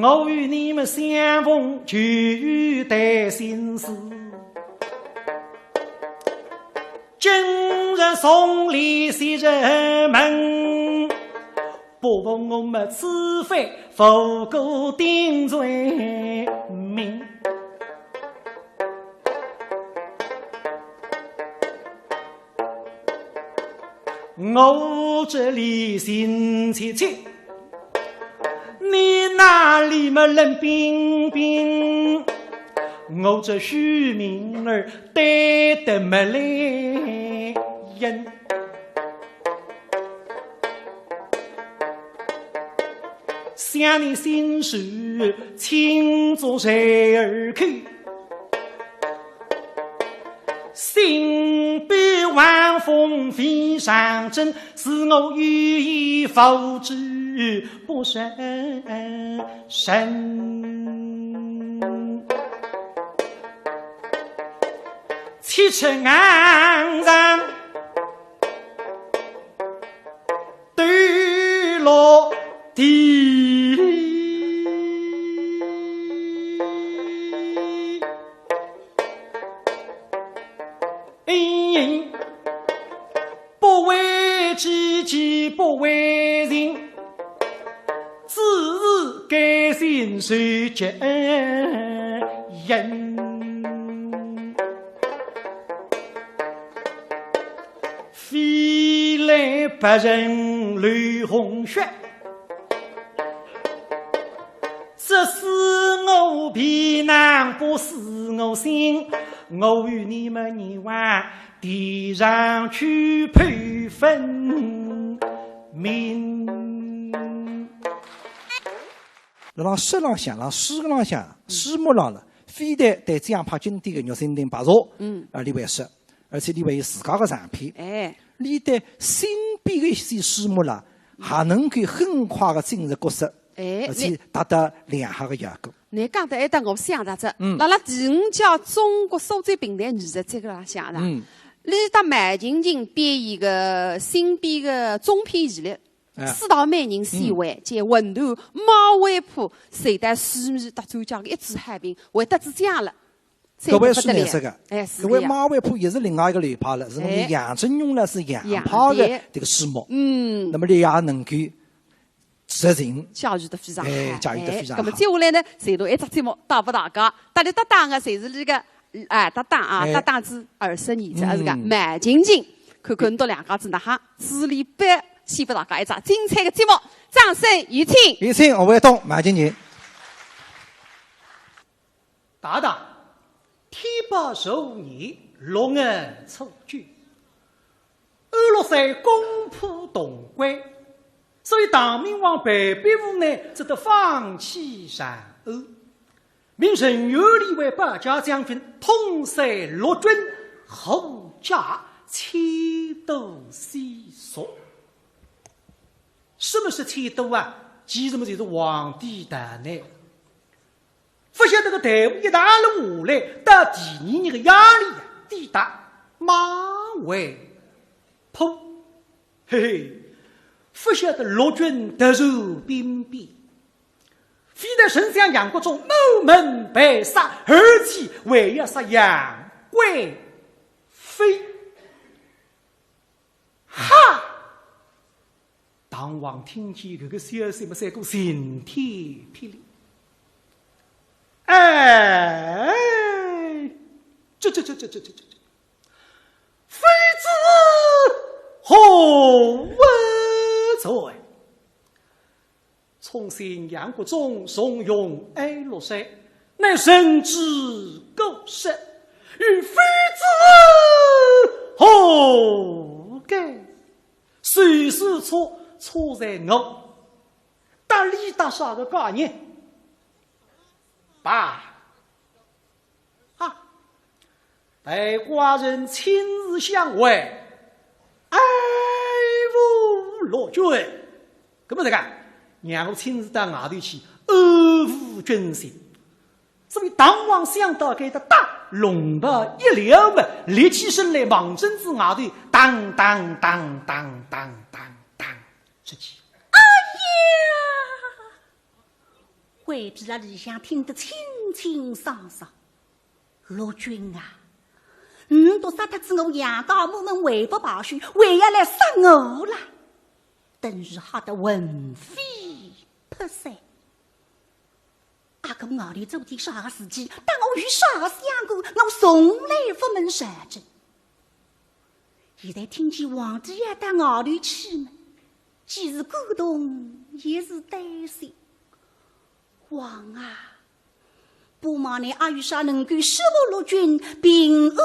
我与你们相逢就有谈心事，今日送礼昔日门，不逢我们此番复过定罪名。我这里心切切，你那里么冷冰冰？我这虚名儿待得没来人，想你心事轻作谁而去？心比晚风飞上阵，是我予以否知不神七尺昂然对落地，不为己己不为人，自是该心谁见人。非来白人流红血，这是我皮囊，不是我心。我与你们年晚地上去配分明。辣诗浪向、辣诗浪向、诗幕浪了，非但对这样拍经典的肉身定白茶，李维说，而且李维有自家的唱片，李对身边的一些诗幕啦，还能够很快的进入角色，而且达到良好的效果。你讲得还得我想到这，辣第五届中国苏州评弹艺术节个浪向啦，李达麦晴晴编一个新编的中篇序列。四大美人3位，见文坛马尾坡谁带水米搭专家的一支海滨，为得知奖了。各位是颜色的，是各位马尾坡也是另外一个流派了，是我们杨振勇呢是洋派的这个诗幕，那么你也能够执行，驾驭得非常好，驾驭得非常好。那么接下来呢，随着一只节目到不大家，搭里搭档的侪是这个搭档啊，搭档子20年这个麦晴晴，看看侬两家子那哈资历不？献给大家一场精彩的节目，掌声有请！有请我会东麦晴晴。搭档，天白寿年，落雁出居，安禄山攻破潼关，所以唐明皇被逼无奈，只得放弃禅欧，命陈友礼为百家将军，统帅陆军，后驾迁都西蜀。什么是迁都啊？其实嘛就是皇帝大难。不晓得个队伍一大路下来，到第2年的夜里抵达马尾坡，嘿嘿，不晓得陆军突入兵变，非但丞相杨国忠谋门被杀，而且还要杀杨贵妃。哈！唐王听见这个消息，么三个晴天霹雳。哎，这，妃子何为在？从新杨国忠怂恿安禄山，乃神之狗食，与妃子何干？随时错在我，大理大杀的概念。爸啊！待寡人亲自相会，爱护陆军。搿么这个，让我亲自到外头去安抚军心。所以唐王想到给他打龙袍一撩嘛，立起身来，往阵子外头当当当当当当当出去。未必那里向听得清清爽爽。陆军啊，都杀他子我杨家母们回不报讯，还要来杀我啦！等于吓得魂飞魄散。阿哥我里做的啥个事情，但我与啥相过，我从来不问实证。现在听见皇帝要到外头去嘛，既是感动，也是担心。王啊，不忙你阿玉莎能够守护陆军平安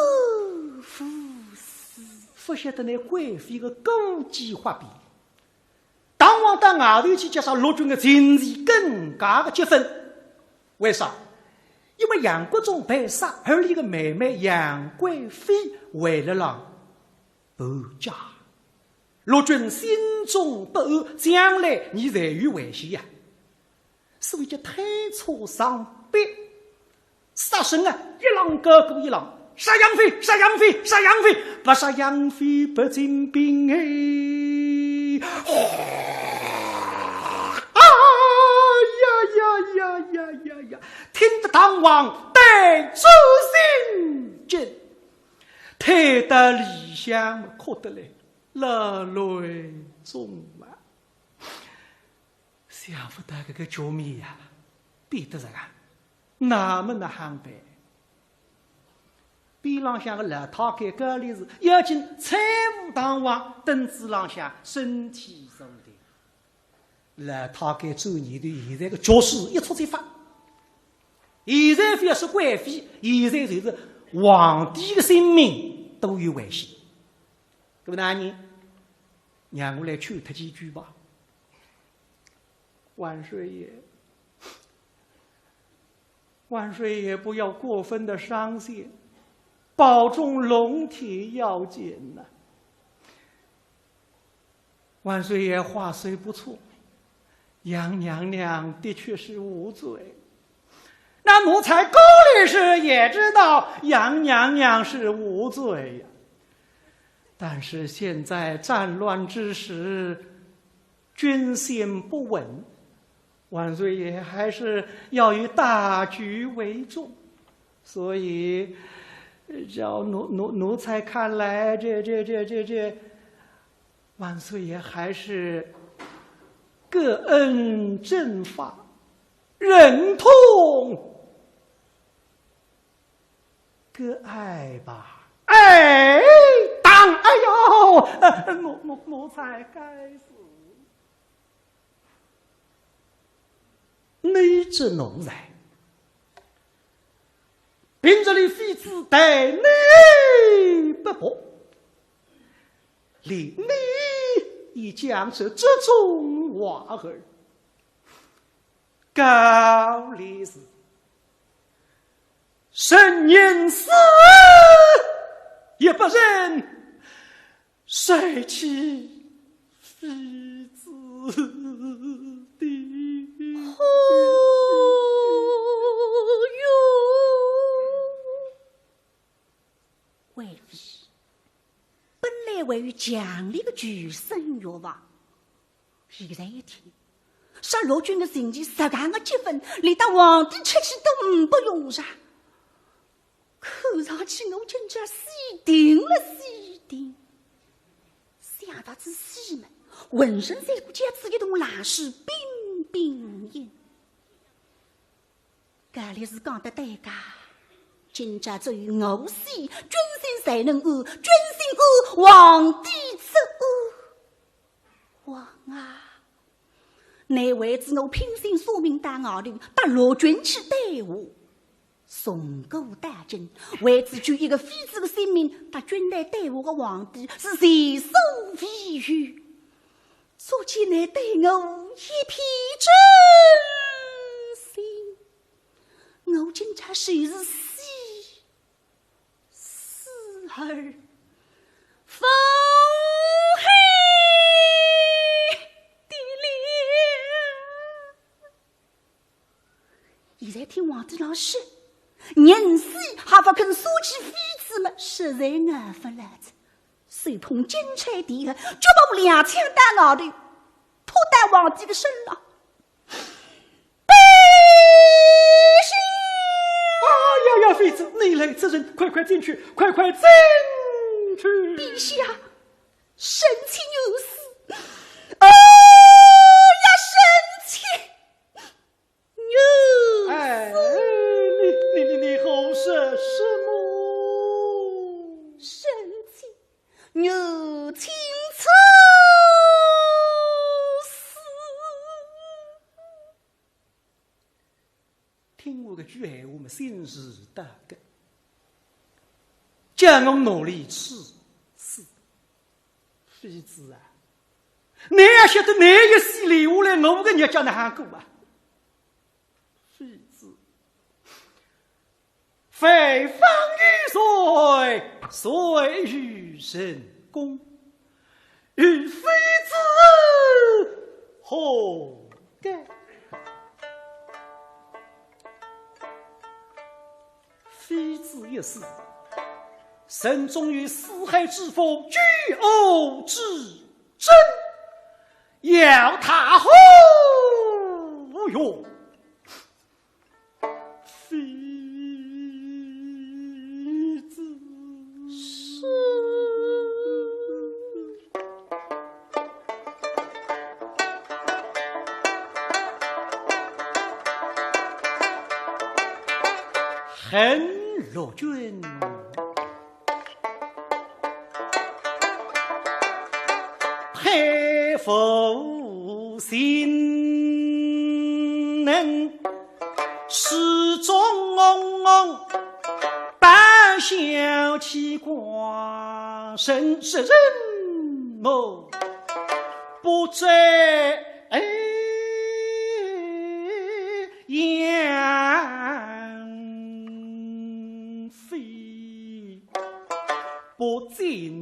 无事。不晓得那贵妃的勾结画笔，唐王到外头去，加上陆军的情绪更加的激愤。为啥？因为杨国忠被杀，而一个妹妹杨贵妃为了让保家，陆军心中不安，将来你才有危险呀。所以就推错上边，杀神啊！一浪高过一浪，杀杨妃，杀杨妃，杀杨妃，不杀杨妃不进兵哎！啊呀！听得唐王带出心惊，推得理想哭得来热泪纵橫。想不到这个局面呀，变得这个那么的罕白。边浪向的老太监高力士要进财务堂王凳子浪向身体受的。老太监周年对现在的局势一触即发。现在非要是贵妃，现在就是皇帝的性命都有危险。各位大人，让我来劝他几句吧。万岁爷，万岁爷不要过分的伤心，保重龙体要紧呐。万岁爷话虽不错，杨娘娘的确是无罪。那奴才高律师也知道杨娘娘是无罪呀。但是现在战乱之时，军心不稳，万岁爷还是要以大局为重。所以照奴才看来，这万岁爷还是各恩正法，忍痛割爱吧。哎，哎呦，奴才该死。你这奴才，凭着你妃子待你不薄，连你已将这种话儿高律师神言死也不忍甩弃妃子的为义本来位于强烈的举身欲望，现在一听杀罗军的情节实干的激愤，连到皇帝出去都不容忍。看上去我真叫死定了，死定！想到这西门浑身三股夹子一动烂事，彬彬应。搿里是讲得对噶，今朝只有我死，君心才能安，君心安，皇帝则安。王啊，乃为知我拼心索命打外头，把罗军去对我。宋国大政，为只救一个妃子的性命，把军来对我的皇帝是前所未有。足见乃对我一片真心。我今朝虽是死而风黑的脸。现在听皇帝老师。人死还不肯说起妃子吗？实在安不来着。手捧金钗地就把我两枪打外头，拖在皇帝的身上。背信！呀，妃子，内来之人，快进去，快进去！陛下，神情有事。你后说什么？神情有清楚死。听我的句闲话，心是大个，叫我努力去死。妃子啊，你也晓得，你一死留下来，我的日叫哪样过啊？非方于水，水与神功，与妃子何干？妃子一死，神终于四海之风，举欧之争，要他何用？恨罗军，佩服心能始终办生是人么？不在杨妃，不尽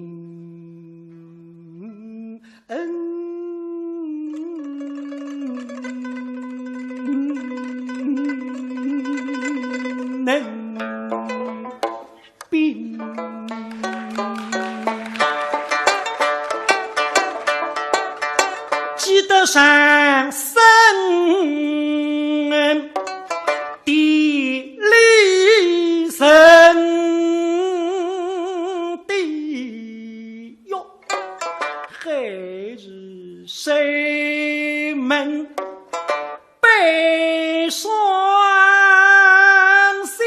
能并。记得上生地理神地哟，还是谁们被双心，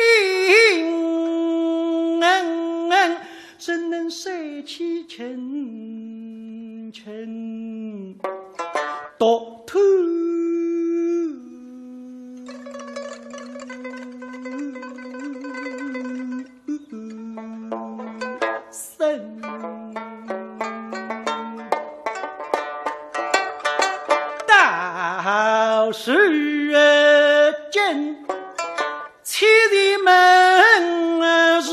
怎能谁去成到头生，到时间起的门是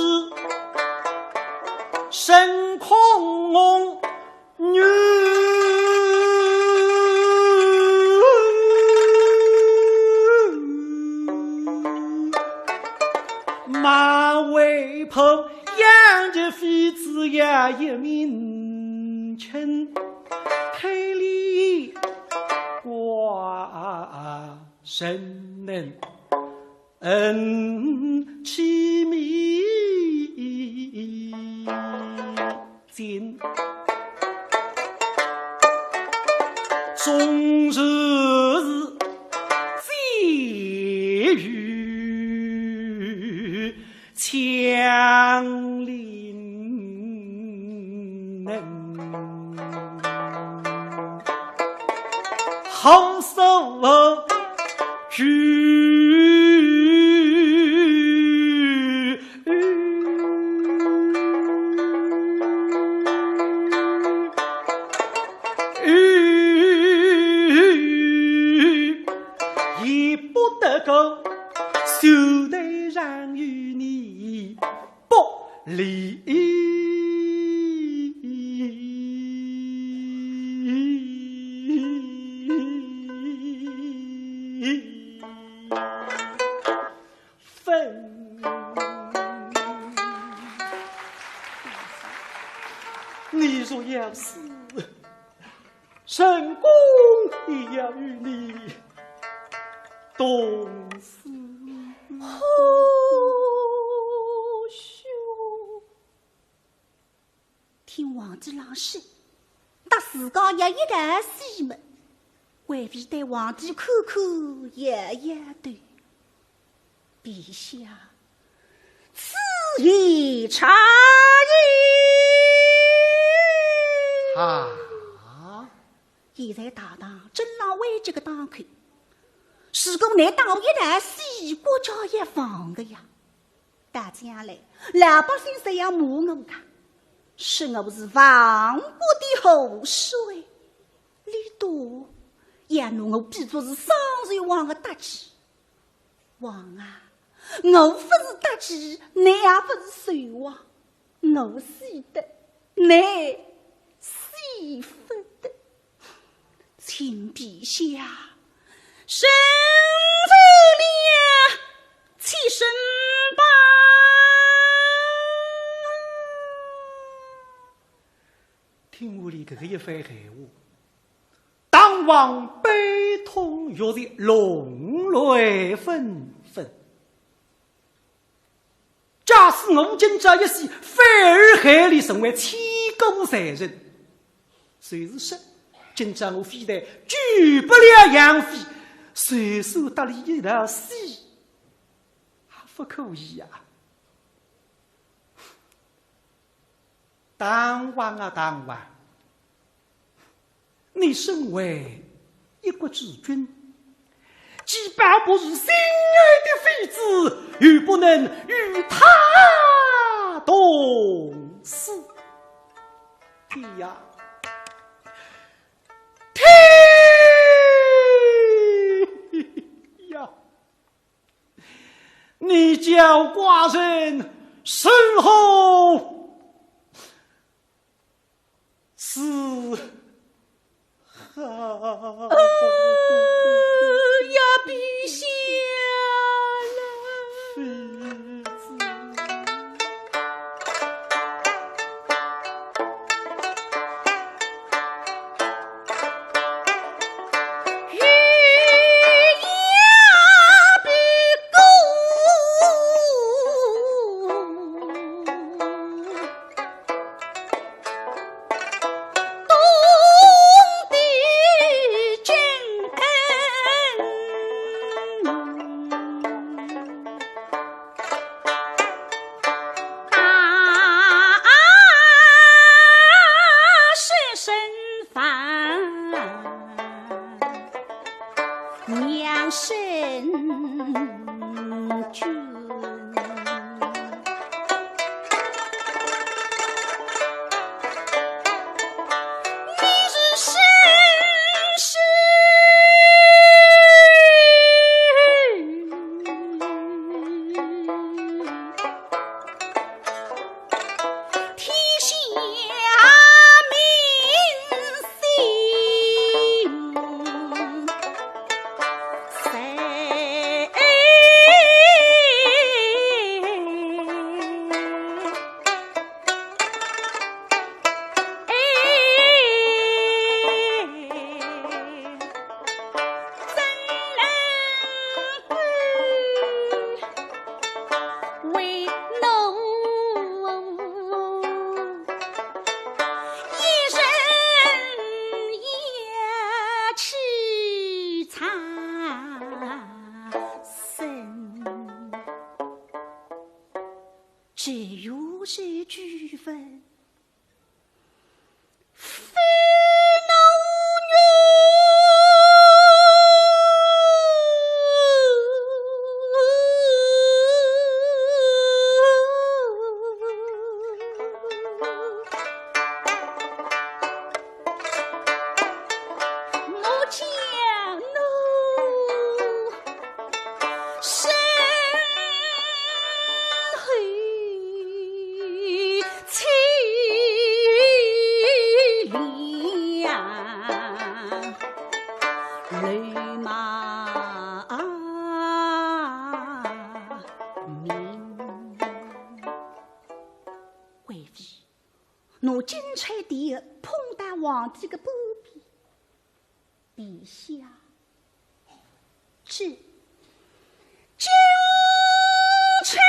深空女。马尾棚养着妃子呀，一名称开里挂神能其迷尽，终日皆与强邻能好手去也不得够就得让与你不离分。你若要死，神功也要与你同死。羞！听王子郎说，他自家也一个西门，未必对皇帝口口夜夜对。陛下，此言差矣。啊！现在大唐正让为这个当口，是公乃当一代西国家一方的呀。大将来老百姓这样骂我看，是我是亡国的后水，李多也拿我比作是商纣王的大旗。王啊，我不是大旗，你也不是纣王，我死的，你死不得，请陛下伸手了起身吧。听我里这个一番闲话，当王悲痛欲绝，龙泪纷纷。假使我今朝一死，反而害你成为千古罪人。谁是说今朝我非但拒不了杨妃，随手得了一条死，还不可以呀、当王啊当王，你身为一国之君，既保不住心爱的妃子，又不能与他同死，天呀！天呀！你叫寡人身后是好呀，陛下了。娘生君。这又是举分，非老女，我讲侬身后凄凉，泪马鸣。贵妃，侬金钗殿碰到皇帝的宝贝，陛下，这金钗。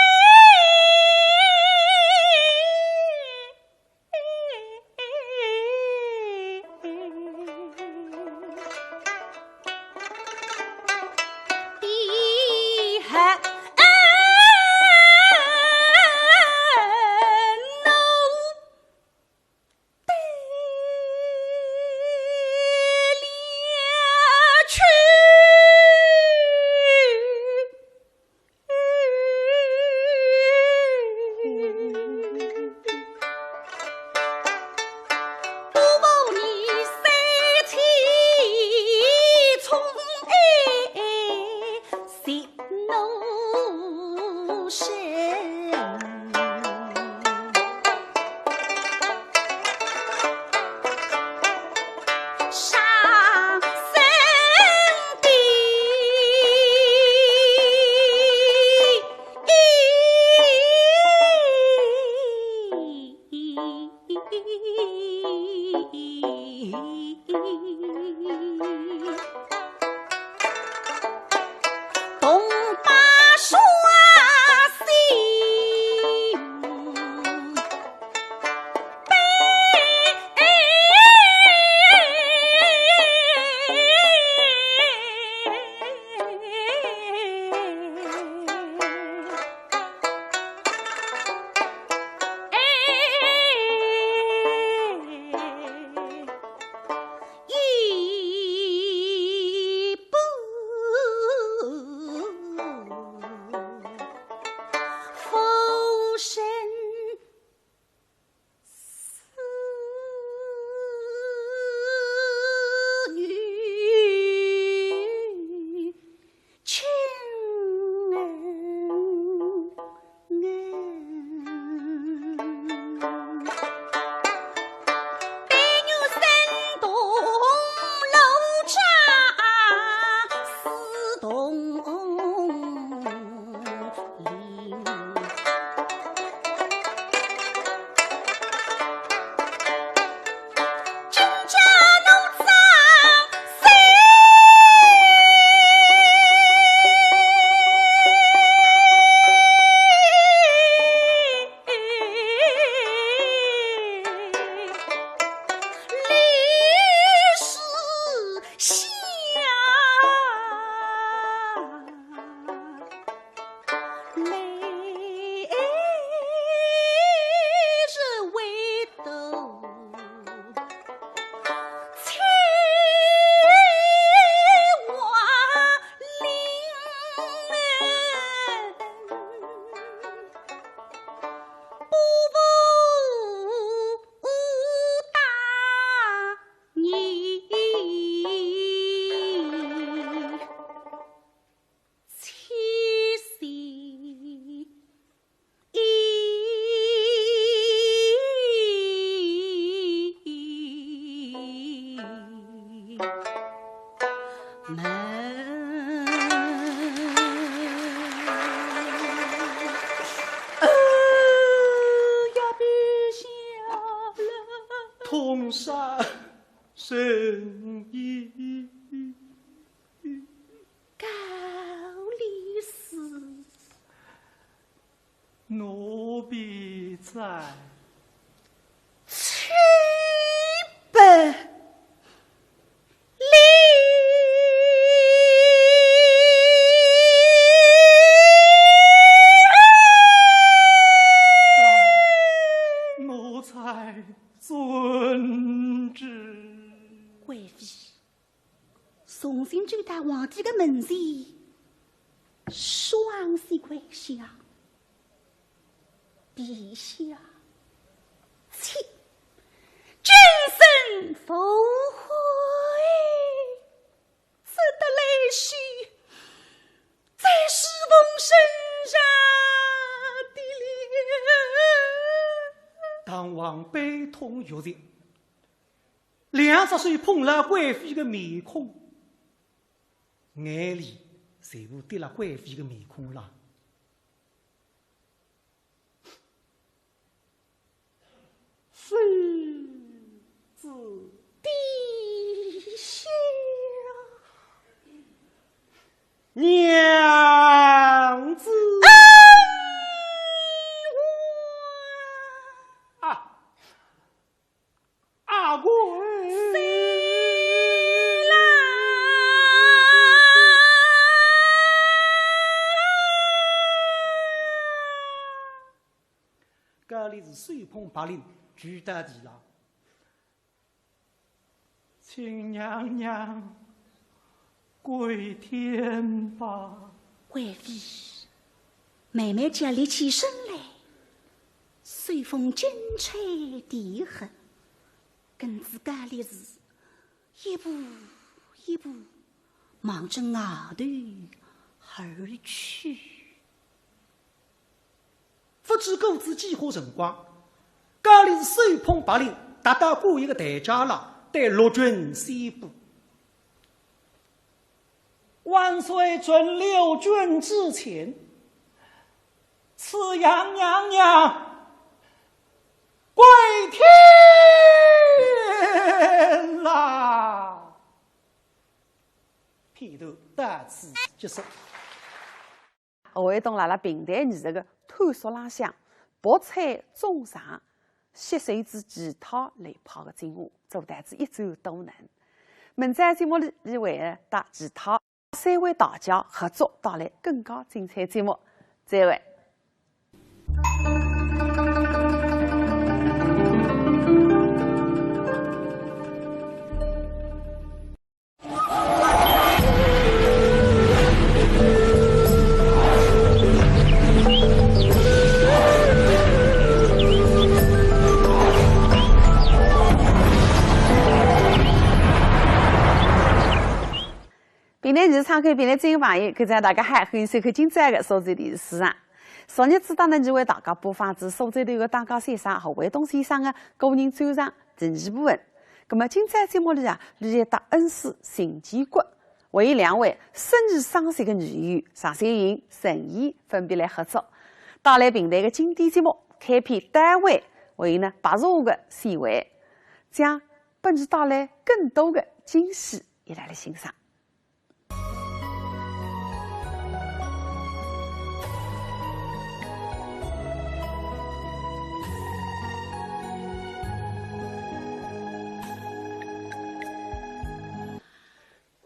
冲杀神医。高力士，奴婢在。去本奴才遵旨。贵妃，重新转达皇帝的门前，双膝跪下，陛下，请君臣奉会，只得来兮，在侍奉身上的脸。唐王悲痛欲绝，两只手碰了贵妃的面孔，眼里全部滴了贵妃的面孔上。妃子，陛下，娘子。阿贵。这里是水碰八令举大地了，请娘娘跪天吧。贵妃，妹妹家立起身来，随风金钗地痕，跟自家里是一步一步望着外头而去。不知各自几何辰光，家里是手捧白绫，达到过一个台阶了，对陆军宣布：万岁准六军之前，赐阳娘娘跪天啦！片头到此结束。何卫东辣平台艺术的探索拉向博采众长、吸水之奇讨雷炮的精华，做台子一周都能。本在节目里，为了搭奇讨三位大家合作带来更加精彩节目。再会。平台艺术敞开，平台真有朋友，看在大家嗨，欢迎收看今朝的苏州电视市场。昨日子当呢，就为大家播放自苏州头的当家先生何卫东先生的个人专场呈现部分。那么今朝节目里啊，连搭恩师邢建国，为两位生日双岁的女演员常山云、陈怡分别来合作，带来平台的经典节目，开辟单位为呢80个先位，将给你带来更多的惊喜，一来欣赏。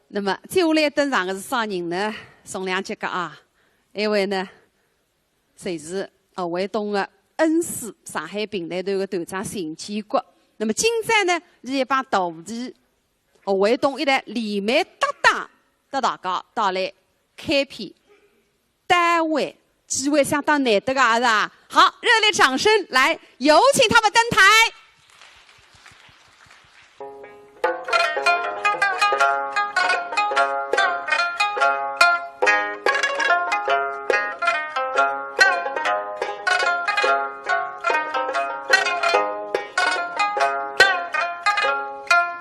那么接下来登场的是啥人呢？宋亮杰个啊，一位呢，就是何卫东的恩师，上海平台团的团长邢建国。那么今朝呢，是一帮徒弟何卫东一来联袂搭档，给大家带来开辟单位，机会相当难得的，是吧？好，热烈掌声来，有请他们登台。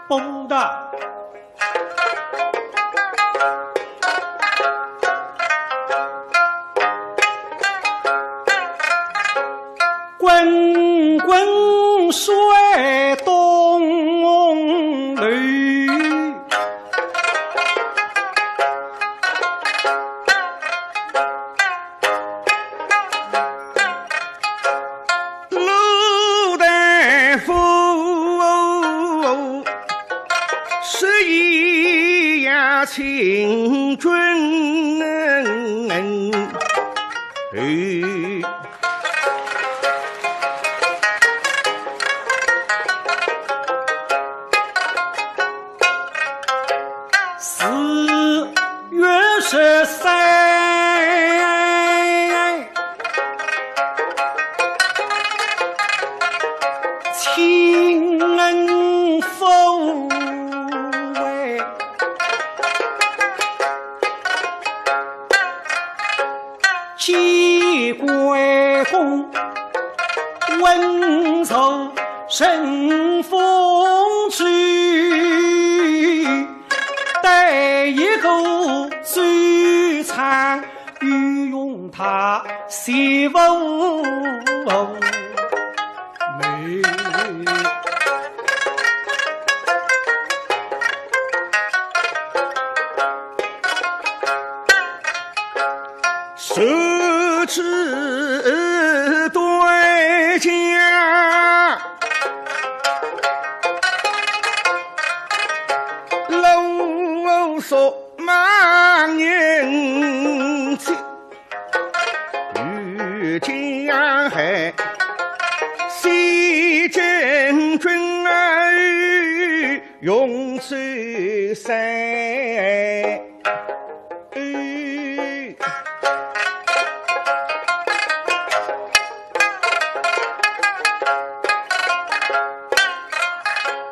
蹦的，滚滚水东清君。4月13，亲恩父位，齐归公，温柔神风趣。待一个最长御用他媳妇美，设置对家。说满年纪，遇江海，西征军儿勇水山。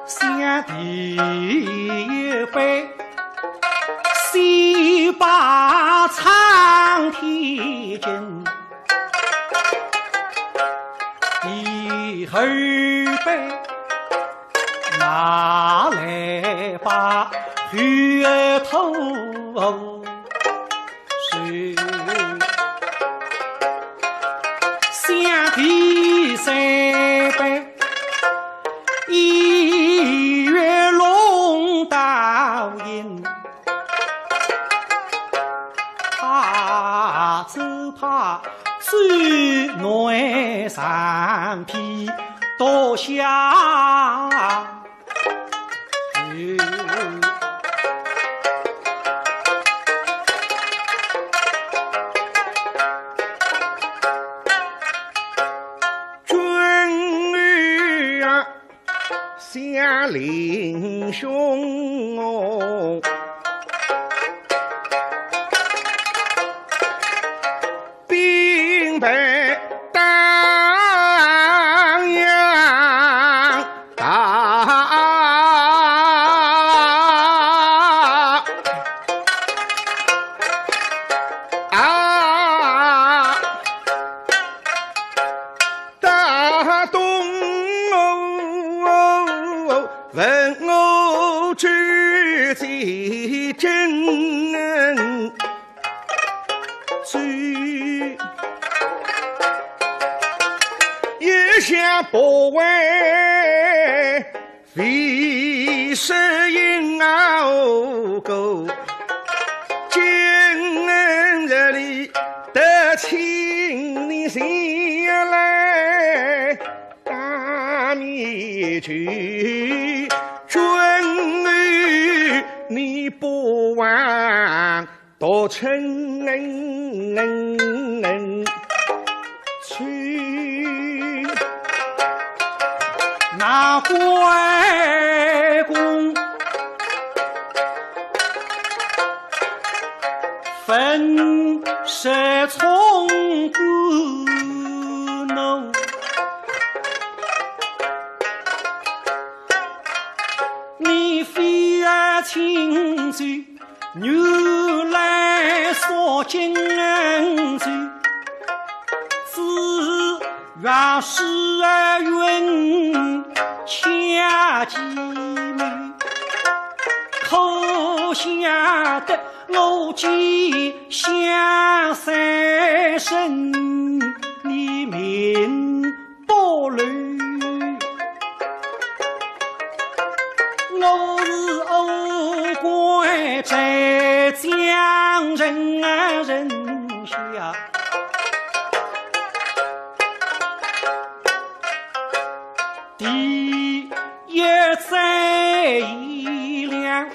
下第一杯。西把苍天真，第二杯拿来把血头水，下第三杯一月龙刀银。只怕最难上皮多下去。君儿啊，下令兄哦。北当阳大大东问我知己真最一下不为为是因熬够今日里的请你先来打你去君儿你不忘多承恩去那关公分是从不能你非儿亲嘴牛来说金嘴自原是儿云恰吉妹口下的我记下三生你命不累我是欧官在江人人下第一载一辆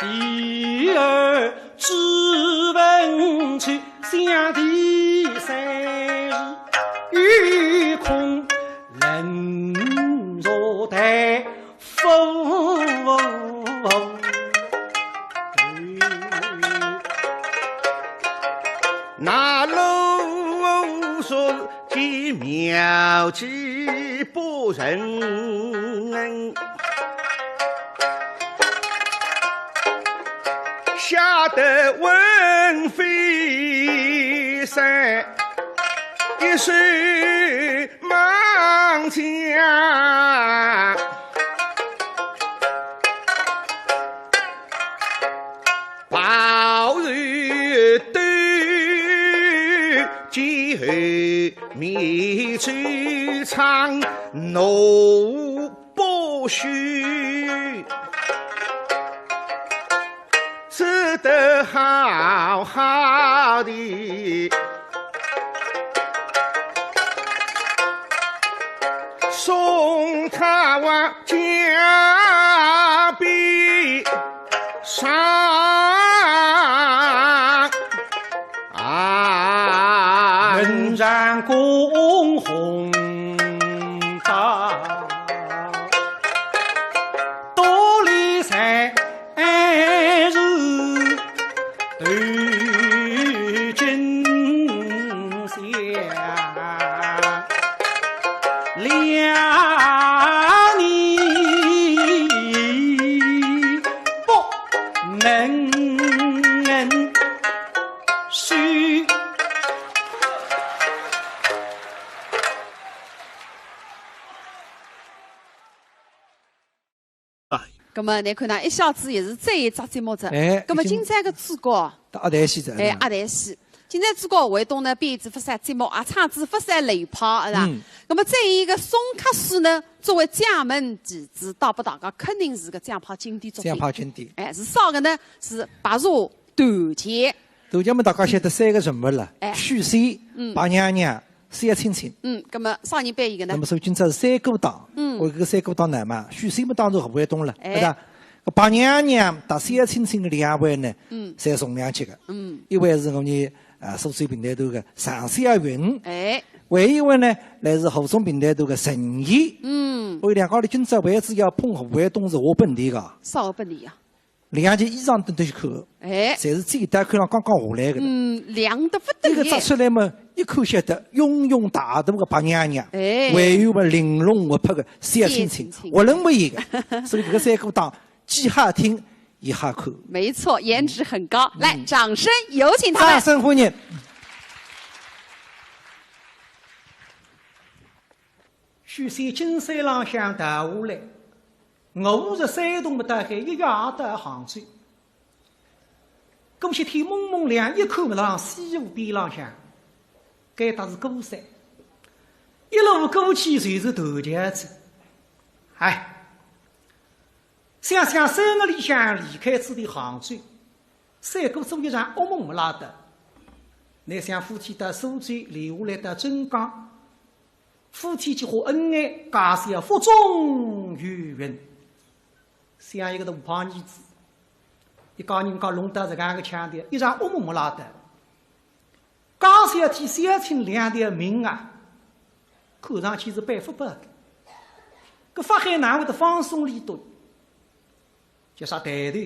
第二只闻去向第三日，欲空冷若待风。那楼说其妙计不仁，吓得问飞山，一时忙将暴雨斗，几后迷去唱怒不虚，吃得好好的，送他往家壁上。人然公红道，多里山日对金香，两你不能许。咁么，你看呐，一小子也是再一只节目者。哎咁么，今朝个主角，到阿台戏在。哎，阿台戏。今朝主角会动呢，编制发散节目，啊，唱子发散雷炮，是吧？咁么，再一个宋克书呢，作为将门棋子，到不到个肯定是个将炮经典作品。将炮经典。哎，是烧个呢是白茶断剑。断剑嘛，大家晓得三个人物了，哎许仙、白娘娘、三青青。咁么少年版一个呢那？么所以今朝是三姑档。我这个三姑档呢嘛，许仙嘛当然不会动了，对吧？白娘娘和三青青的两位呢，侪重量级的。一位是我们苏州平台头的常小云，哎，还一位呢来自河中平台头的陈怡。我两家里今朝为止要碰胡卫东是我本地的，少本地啊。两件衣裳都得去看，哎，侪是简单看上刚刚下来的。亮得不得一个了。摘出来嘛，一看晓得雍雍大大的白娘娘，哎还有嘛玲珑活泼的小青青，活人不一个。所以这个三姑档既好听也好看。没错，颜值很高。来，掌声有请他掌们。声欢迎。许仙金山浪向踏下来，我是山东的大海一夜到杭州。过些天蒙蒙亮，一看上西湖边浪向，该搭是孤山，一路过去就是头前子。哎，想想3个里向离开此地杭州，三哥做一场噩梦没拉得。乃想夫妻到苏州留下来到镇江。夫妻结合恩爱，家是要福中有云。像一个大胖儿子，一家人讲弄到这样个腔调，一场噩梦没拉得。家是要替小青两条命啊，看上去是100%的。搿法海哪会得放松理多？叫啥抬头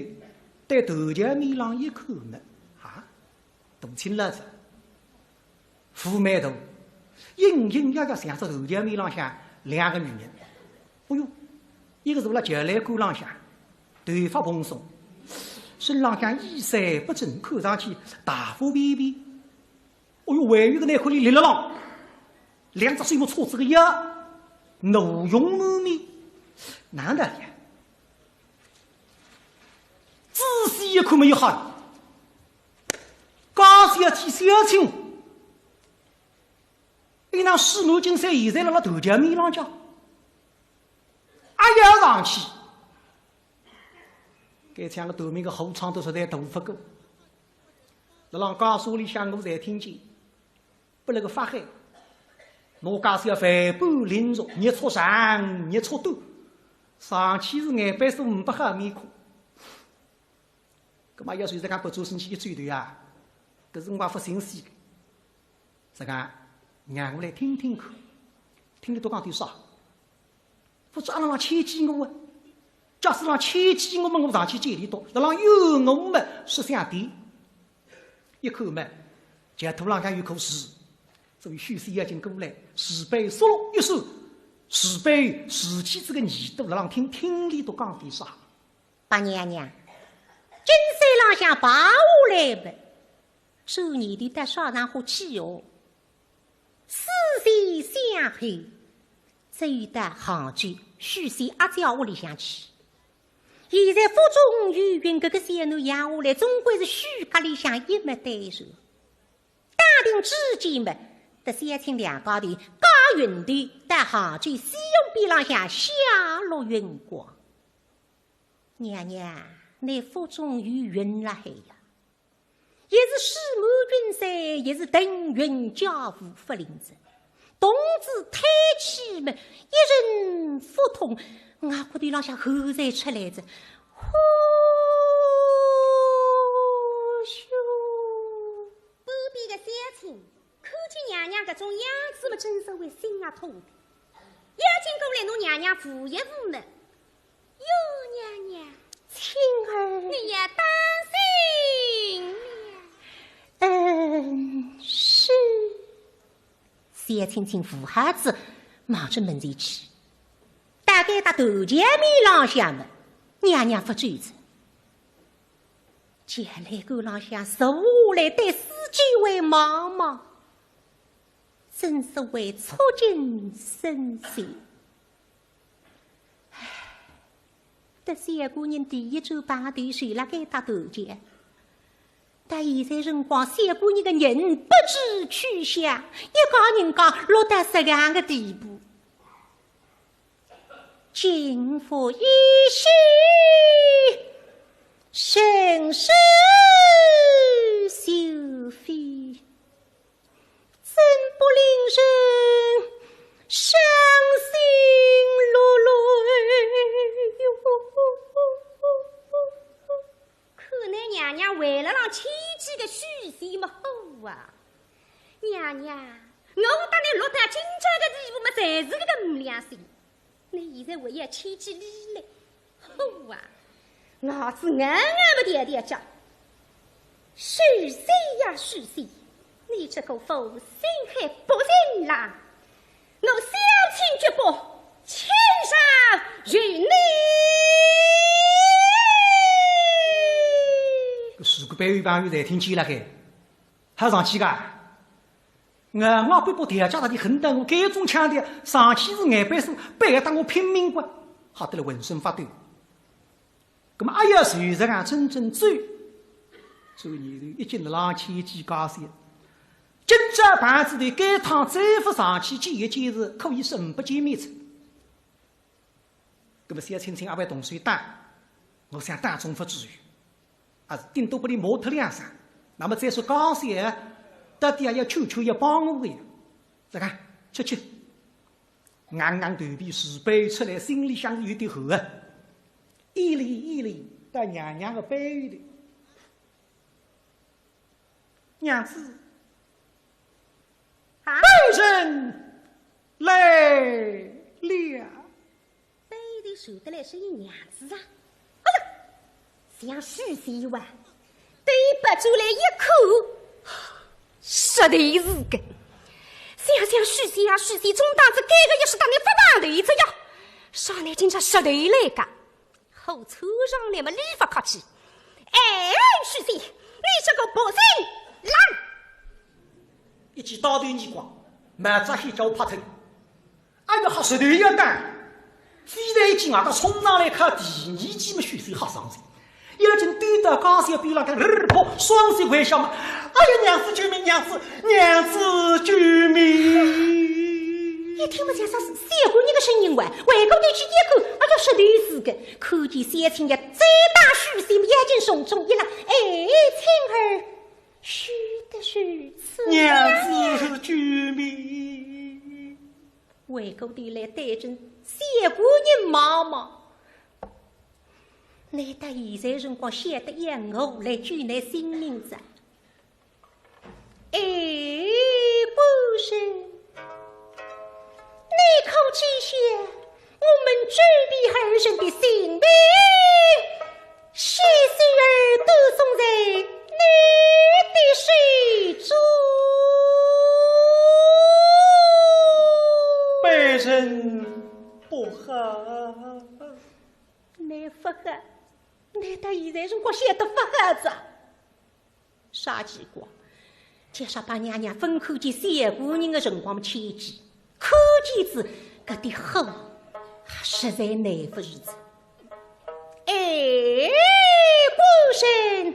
对头前面浪一看呢？啊，大清了子，福满头。隐隐约约像着头前面浪向2个女人，哎呦，一个坐辣桥栏杆浪向，头发蓬松，身浪向衣衫不整，看上去大发便便。哎呦，还有一个内裤里立了浪，2只水木叉子个腰，怒容满面，哪能的呀？仔细一看没有好，刚是要替小青。因那师母金山现在辣头前面浪叫，要上去，该腔个头面个后窗都实在大不够。辣浪家书里向我才听见，不那个发海，我家是要反哺凌辱，日出上日出短，上去是眼白是500号面孔，搿么要随着讲不做生气一转头啊，搿是辰光发新鲜个。这个让我来听听看，听得多讲点啥？否则阿拉牵记我啊！假使让牵记我们，我上去接力多，那让有我们说相对，一口嘛，就土浪向有口水，所以许三爷进过来，石碑说了一首，石碑石起这个耳朵，让听听里多讲点啥？八娘娘，金山浪向爬下来吧，周年的得烧上火气哦。四岁相配，只有得杭州许三阿姐屋里向去。现在府中有云搿个三奴养下来，总归是许家里向一脉对手。打定之间嘛，得三亲两家头加云头，在杭州西涌边浪向下落云光。娘娘，那府中有云了海呀！一是西满君山，一是腾云驾雾法林子，同志抬起嘛，一人腹痛，外骨头浪向后才出来着，呼咻！不必的三亲，看见娘娘搿种样子嘛，真是为心啊痛。邀请过来，侬娘娘扶一扶呢。哟，娘娘，青儿，你呀当心了。是。三亲请扶孩子忙着门前去，大概到头前面浪向嘛，娘娘不追着。将来沟浪向坐下来对司机为茫茫，真是为促进生死。得三姑娘第一周排队谁辣该打头前？但现在辰光，三姑娘的人不知去向，一讲人家落得这样的地步。金佛一心，生死修非，真不令人伤心落泪看来娘娘为了让千几个许仙么好啊！娘娘，我当你落得今朝的地步么，才是个五两心。你现在为要千几里来，好啊！老子硬不点点讲，许仙呀许仙，你这个负心还不仁啦！我相亲绝不牵上与你。如果班委朋友在听见了该，还上去噶？我不调教他的很等我，这种腔调上去是眼白手，背要当我拼命过，好得了浑身发抖。那么也要随着俺真正走，所以你一进浪千几高山，今朝盘子的该趟再不上去见一见是可以神不见面子。那么小青青阿位动水打，我想打中不至于。还是顶多把你磨脱两声，那么再说高山，到底还要求求要帮我的呀。再看，吃，硬硬头皮石背出来，心里想有点厚啊。一里到娘娘的背里，娘子，本人来了。背的受得来是一娘子啊！像许仙哇，对不出来一口，实的是个。想许仙啊许仙，总当子该个也是当你发大雷子呀！上来今朝实的来个，后凑上来嘛礼法客气。哎，许仙，你这个不信来！一记刀头耳光，满扎血叫我拍头。俺要好实的要干，非但一记外头冲上来看第二记么许仙好上身。有人对到高山边浪个婆双手微笑嘛，哎呀，娘子救命！娘子救命！一听不见啥是三姑娘的声音哇，回过头去一看，就实的是个，看见三亲爷再打许仙，眼睛重重一拉，哎，青儿，须得是此娘子救命！回过头来对准三姑娘妈妈。难得现在辰光晓得养我来救你性命子。哎，不是，你可记下我们这里儿人的性命，细细儿都送在你的手中。本人不好。你发黑，难得现在辰光晓得发黑子，啥情况？加上把娘娘分口见小姑娘的辰光牵记，可见子搿点好，实在难不如子。哎，孤身你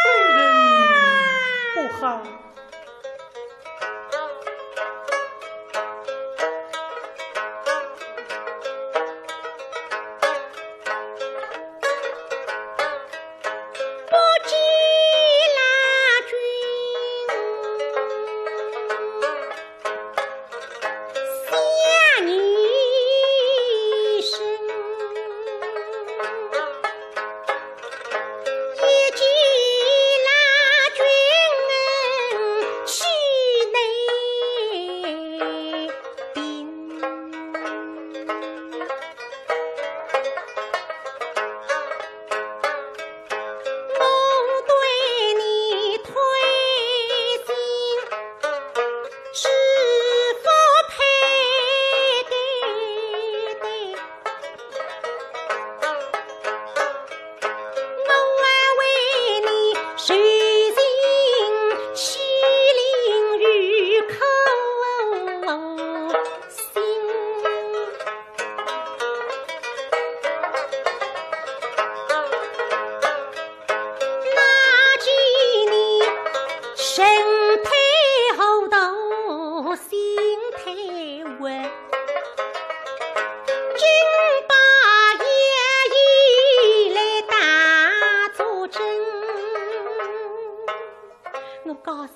本人不好。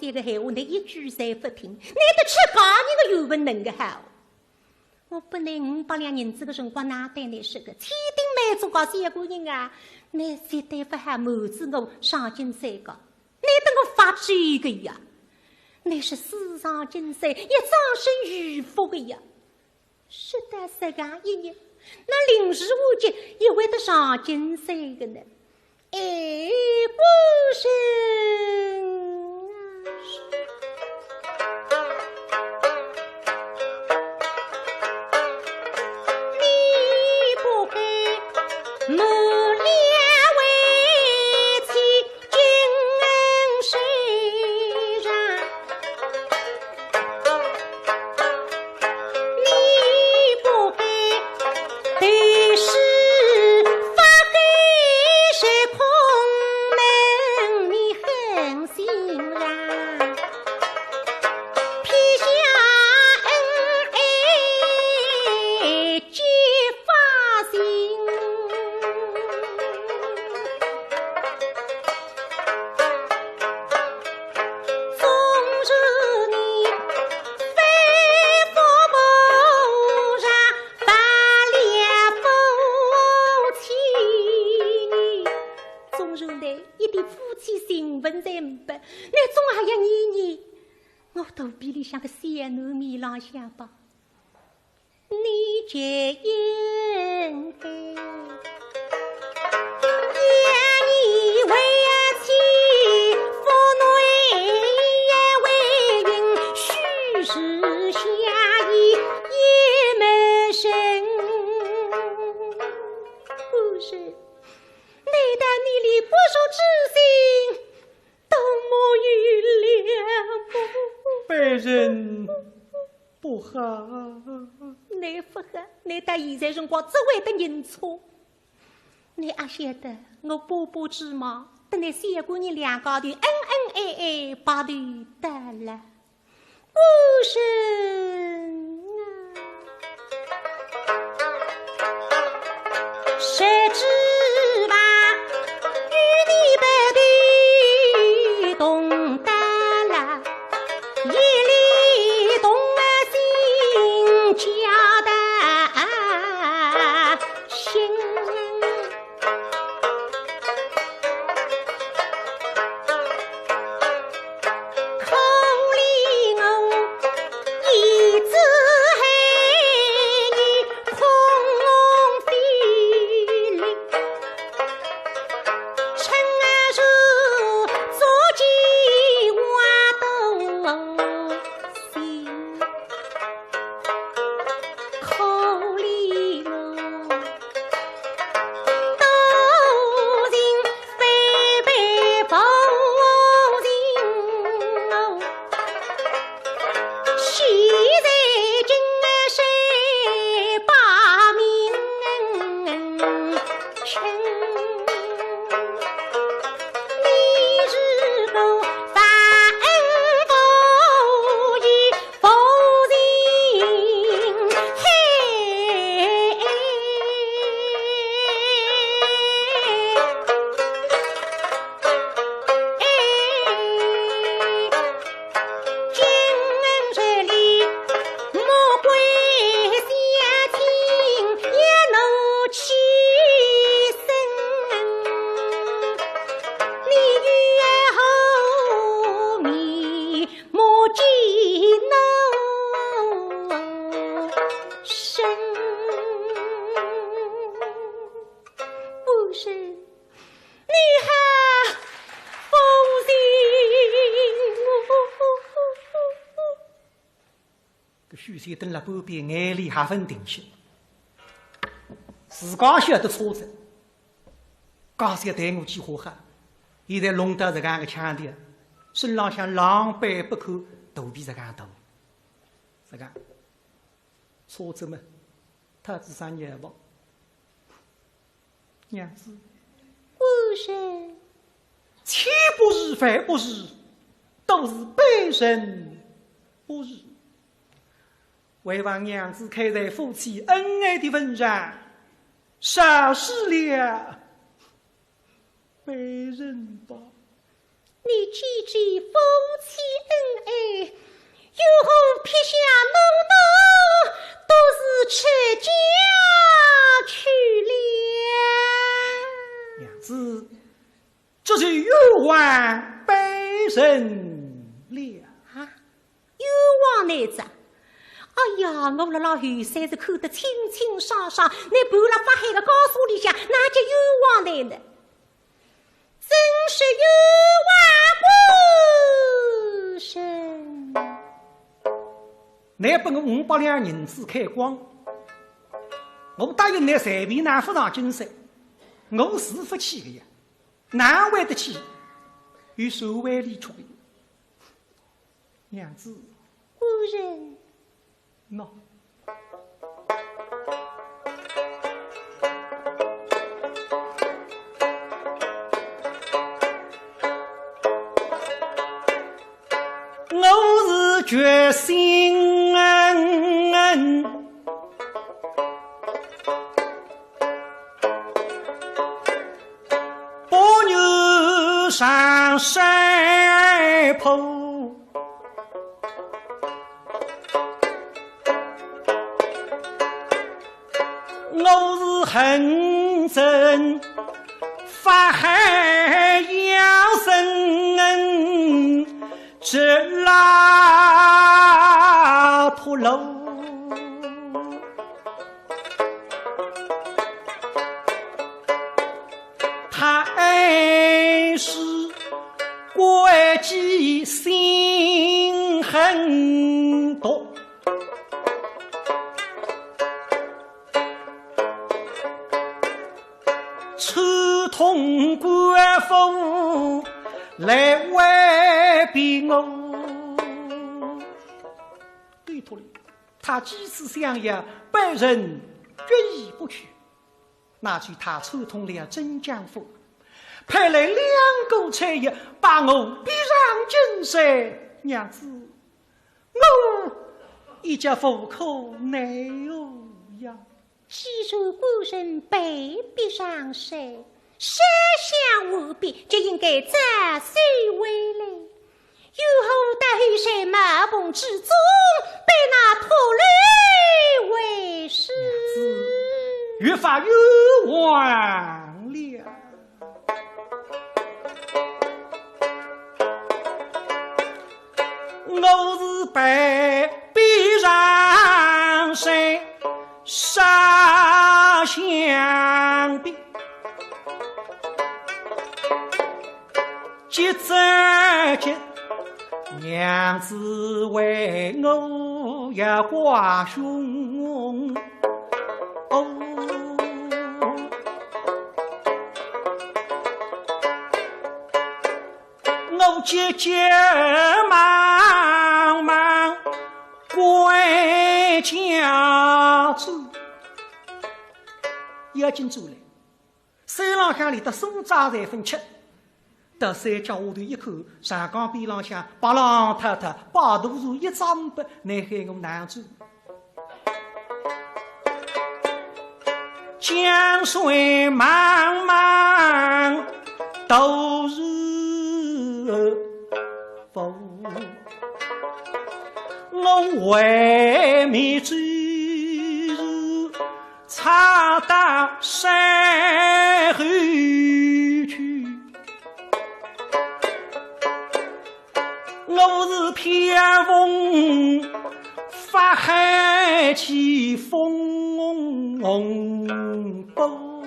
这个闲话，你一句侪不听，难得吃家人的有不能个好。我本来500两银子的辰光，哪对你说个？千叮万嘱告小姑娘啊，你绝对不喊瞒子我上金山个，难得我发酒个呀！你是世上金山，也终身遇福个呀！说得实讲一日，那临时我节也会得上金山个呢。哎，不是。像个小奴米浪向吧，你却应该也以为妻父内也为人虚实下意也没生，不是难道你里不说之心都没有了不？本人不好，你不好，你到现在辰光只会得认错。你也晓得，我爸爸之忙，等你小姑娘两家头恩恩爱爱，把头得了，不是谁知吧？与你白头懂得了。一粒许仙蹲辣半边，眼里还分定息。自家晓得车子，刚才带我去火海，现在弄得这样个腔调，身浪向狼狈不堪，肚皮这样大。这个车子们，他只上眼吧。娘子，夫人，妻不是饭不是，都是本身不是。为望娘子看在夫妻恩爱的份上，少失了别人吧。你既知夫妻恩爱，又何撇下弄弄，都是出家去了。娘子，这是冤枉别人了啊！冤枉男子！哎呀，我辣辣后山是看得清清爽爽，那盘了法海的高树里向，哪叫冤枉男呢？真是冤枉过身！你把我500两银子开光，我答应你随便拿不上金山，我是不起的呀，哪会得起？与手腕里出的，娘子，夫人，喏。我是决心把牛上山坡，我是恨憎法海养生这拉破楼，他爱是怪己心很多，刺痛官府来威逼我。对头了，他几次想要被人决意不去，那去他刺痛了真江府，派来2股差役把我逼上金山。娘子，我一家户口难有呀。既然夫人被逼上山，设想无比，就应该折水回来。又何得后山马棚之中被那拖累为师？越发冤枉了。我是被逼上山，杀相逼。急着急，娘子为我要挂胸哦，我急急忙忙回家走，要紧走来，山浪向里的松渣才分吃。到山脚下头一看，上江边浪向白浪太太把肚子一张白，难害我难走。江水茫茫都是风，我为民之日插到山后去。我是偏逢法海起风波，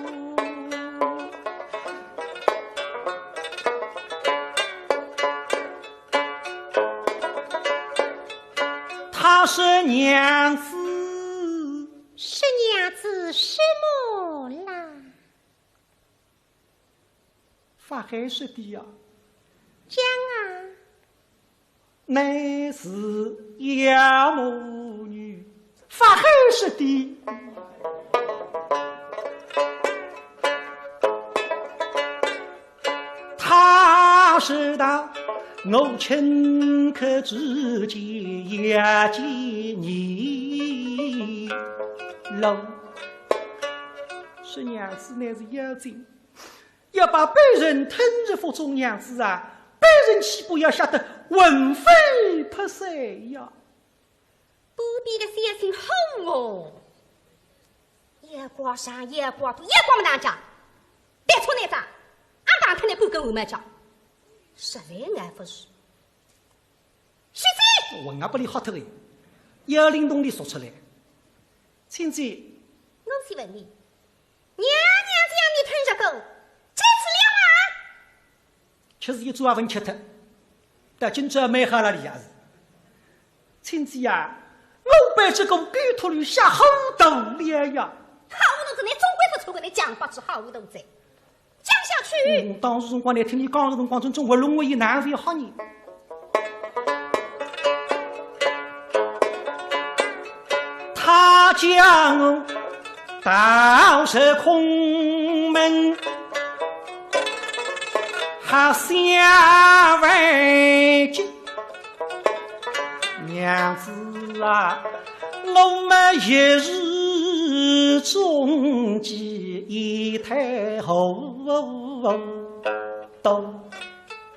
他他是娘子，是娘子什么啦？法海说的呀，讲啊，乃是养母女。法海说的。他是道我顷刻之间也见你老，是娘子乃是妖精，要把别人吞入腹中，娘子啊，别人岂不要吓得魂飞魄散呀？不必的小心哄我，夜光上夜光土，夜光不当家，别出那张。俺当天的不跟我们讲，实在俺不是。徐子，我俺不里好头的，要灵动的说出来。亲姐，我是问你，娘娘将你吞着狗，这次了啊？却是一桌文吃特，但今朝没好了的也是。亲姐呀，我把这个狗头里下好多了呀！好无头子，你总归不错过你讲法子好无头子。讲下去。当时辰光来听你讲的辰光，总活弄我一难为好人。他将我到是空门，还下为敬。娘子啊，我们一日中计一太后都，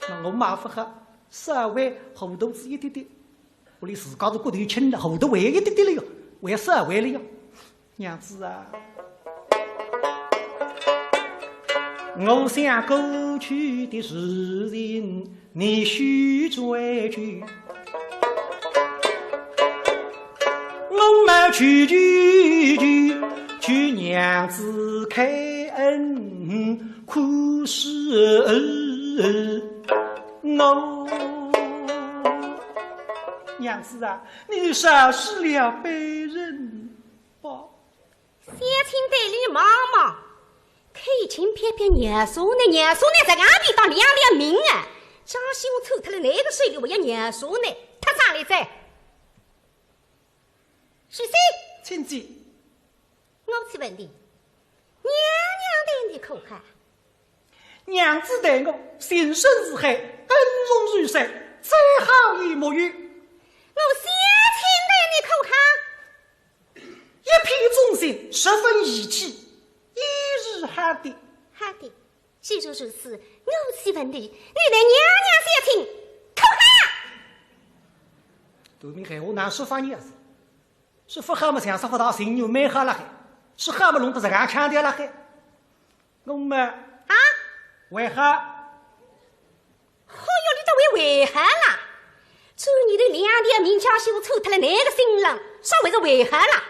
那我马不喝，稍微糊涂子一点点，我连自家都骨头轻了，糊涂为一点点了哟，为稍微了哟，娘子啊，我想过去的事情，你须追究。我们去娘子开恩，可是我娘子啊，你杀死了别人吧？乡亲队里妈妈，可以请偏偏娘嫂呢？娘嫂呢，在俺边当两命啊！张西我抽脱了那个水里，我要娘嫂呢，他上来在。是谁？亲姐，我去问你，娘娘对你可好？娘子对我心生如海，恩重如山，再好也莫与。我乡亲对你可好？一片忠心，十分义气，一日好的。好的，既如如此，我去问你，你对娘娘乡亲可好？对面海我难说法也是。是不好么？想说不到心有美好了还，是好么弄得这样强调了还。我们啊，为何？好哟，你这为何啦？做你的两条命家媳妇抽脱了那个新郎，稍微是为何啦？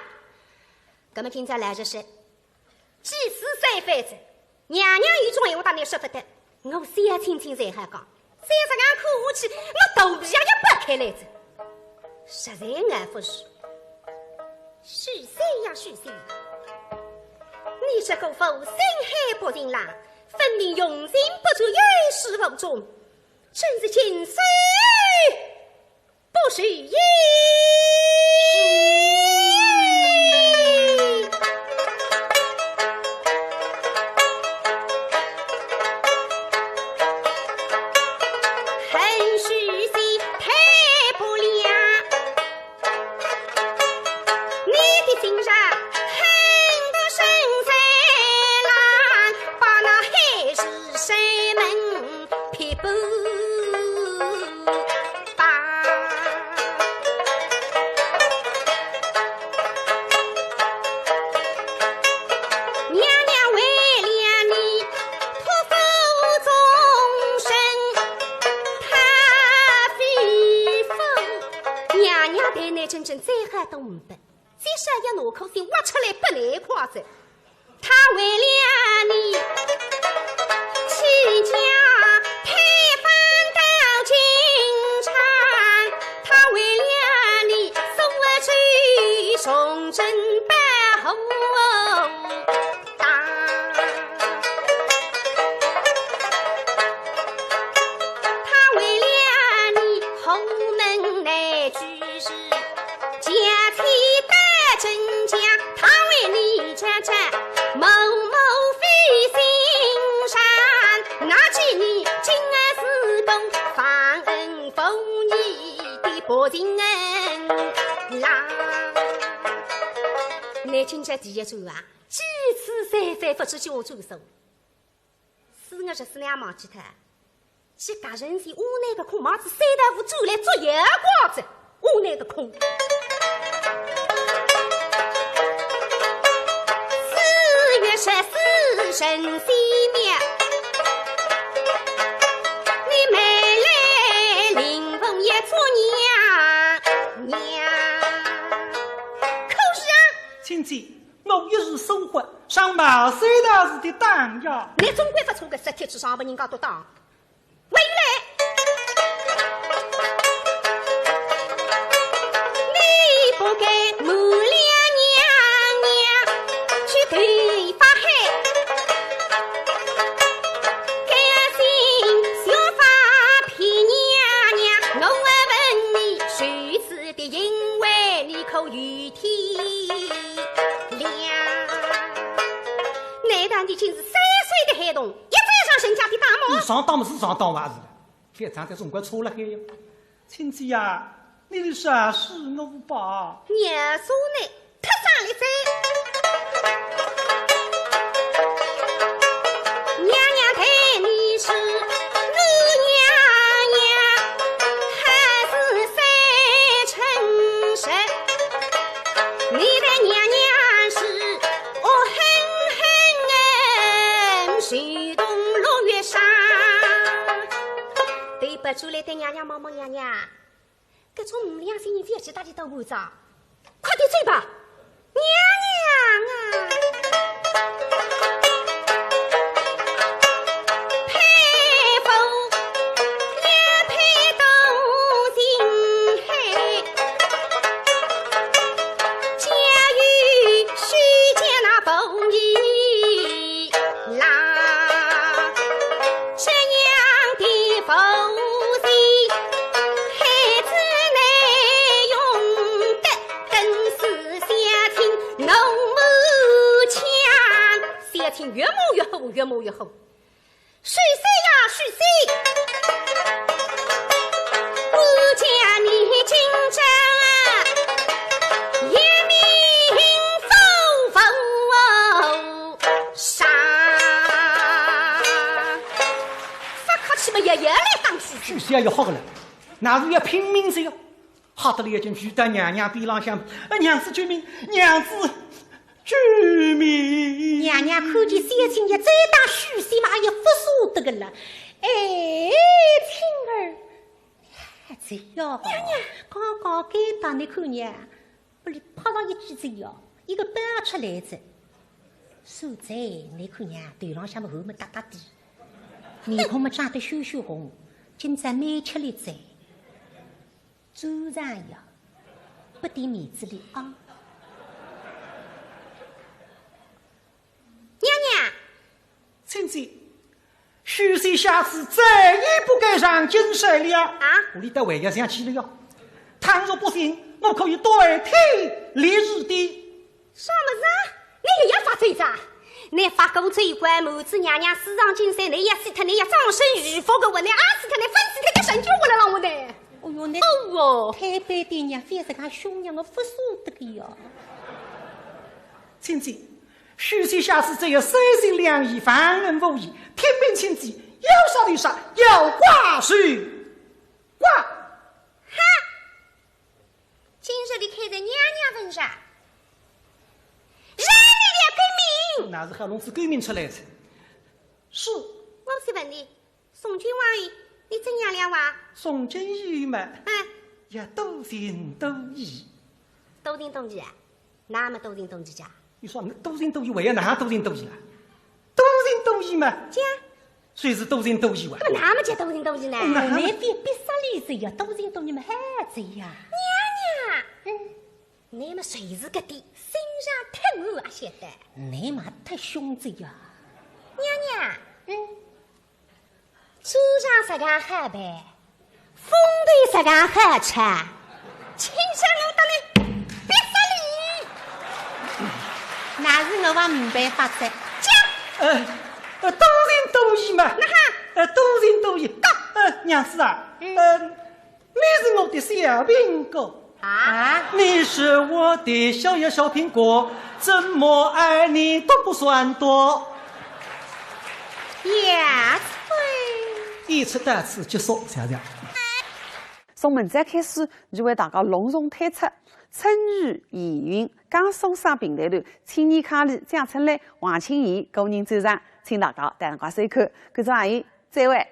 那么今朝来就是，祭祀三番子，娘娘有种闲话当你说不得，我小亲亲才还讲，三十俺哭下去，我肚皮也不开来着，实在俺不是。许三呀许三，你这个妇深海不人啦，分明用心不足，有始无终，真是千岁不许意。送真白后大。他为了你后门来居士，家妻得真假，他为你家家某某非心善，拿起你今儿是东放恩封你的薄情恩啦。来今朝第一周啊，几次再不知叫做手，是我这是两忘记他，去家人是屋内个空帽子，三大户走来做夜光子，屋内个空。4月14神西面，你没来临风也做娘。可是啊，亲戚，我一时疏忽，上马三大寺的当呀。你总归不错个实体去上把人家都当。回来，你不该母俩娘娘去对发海，该心小发皮娘娘。我问你，谁是的？因为你口语体亮。那当的竟是3岁的孩童，一再上人家的大毛。你上当么是上当娃子了？反正在中国错了海哟。亲戚呀，你的啥事我不把。娘说呢，他上来噻。娘娘对你是我娘娘，还是3成10。你的娘娘是我狠狠恩，徐东6月上。对不住来对娘娘、毛毛娘娘，搿种5两岁人不要去打的到屋子，快点走吧，娘娘啊！佩服也佩动心海，假如虚假那风雨啦，这样的风。越磨越厚，越磨越厚。水水呀，水水，我家你今朝也命风上，啥客气嘛，爷爷来当主。水水也好个了，那是要拼命噻哟。好得了一件巨大娘娘边浪向，娘子救命，娘子。救命！娘娘看见三亲也再打虚心嘛，也不舍得个了。哎，亲儿，孩子哟，娘娘刚刚该打你看娘，不是趴上一记子哟，一个搬出来子，手在你看娘头浪向么后么哒哒的，面孔么长得羞羞红，今朝蛮吃力在，走上呀，不点面子里啊。娘娘，亲戚，许仙下次再也不该上京山了啊！我里得还要上去了哟。倘若不行，我可以代替烈日的。啥么子啊？你又要发罪子？你发过罪官，母子娘娘死上京山，你也死他，你也葬身鱼佛个我，你阿死他，你分死他个神经我来让我的。哦哟，你哦，太白的娘，非是他兄娘，我不舍得个哟。亲戚。许仙下次只有3心2意，犯人无义，天兵亲戚，要杀的杀，要挂谁挂。哈！今日你开在娘娘份上，让你了革命。那是何龙子革命出来的？是。我是问你，宋君王爷，你怎样了哇？宋君义嘛，也多情多义。多情多义啊？那么多情多义家？你说多情多义，为啥哪多情多义啊？多情多义嘛，讲，谁是多情多义哇？那么哪么叫多情多义呢？那非必杀例子呀，多情多义嘛孩子呀。娘娘，你们谁是个的？心上太我啊，晓得？你妈太凶嘴呀！娘娘，车上这个好呗，风头这个好吃，请上我到你别说理。那是我还没办法噻。多人多义嘛，那哈，多人多义。娘子啊，你是我的小苹果啊，你是我的小呀小苹果，怎么爱你都不算多。呀吹，一次到此结束，这样。从明朝开始，就为大家隆重推出春雨宜韵江苏省评弹团青年卡里蒋春雷、王清怡个人奏唱，请大家带上收看。观众朋友，再会。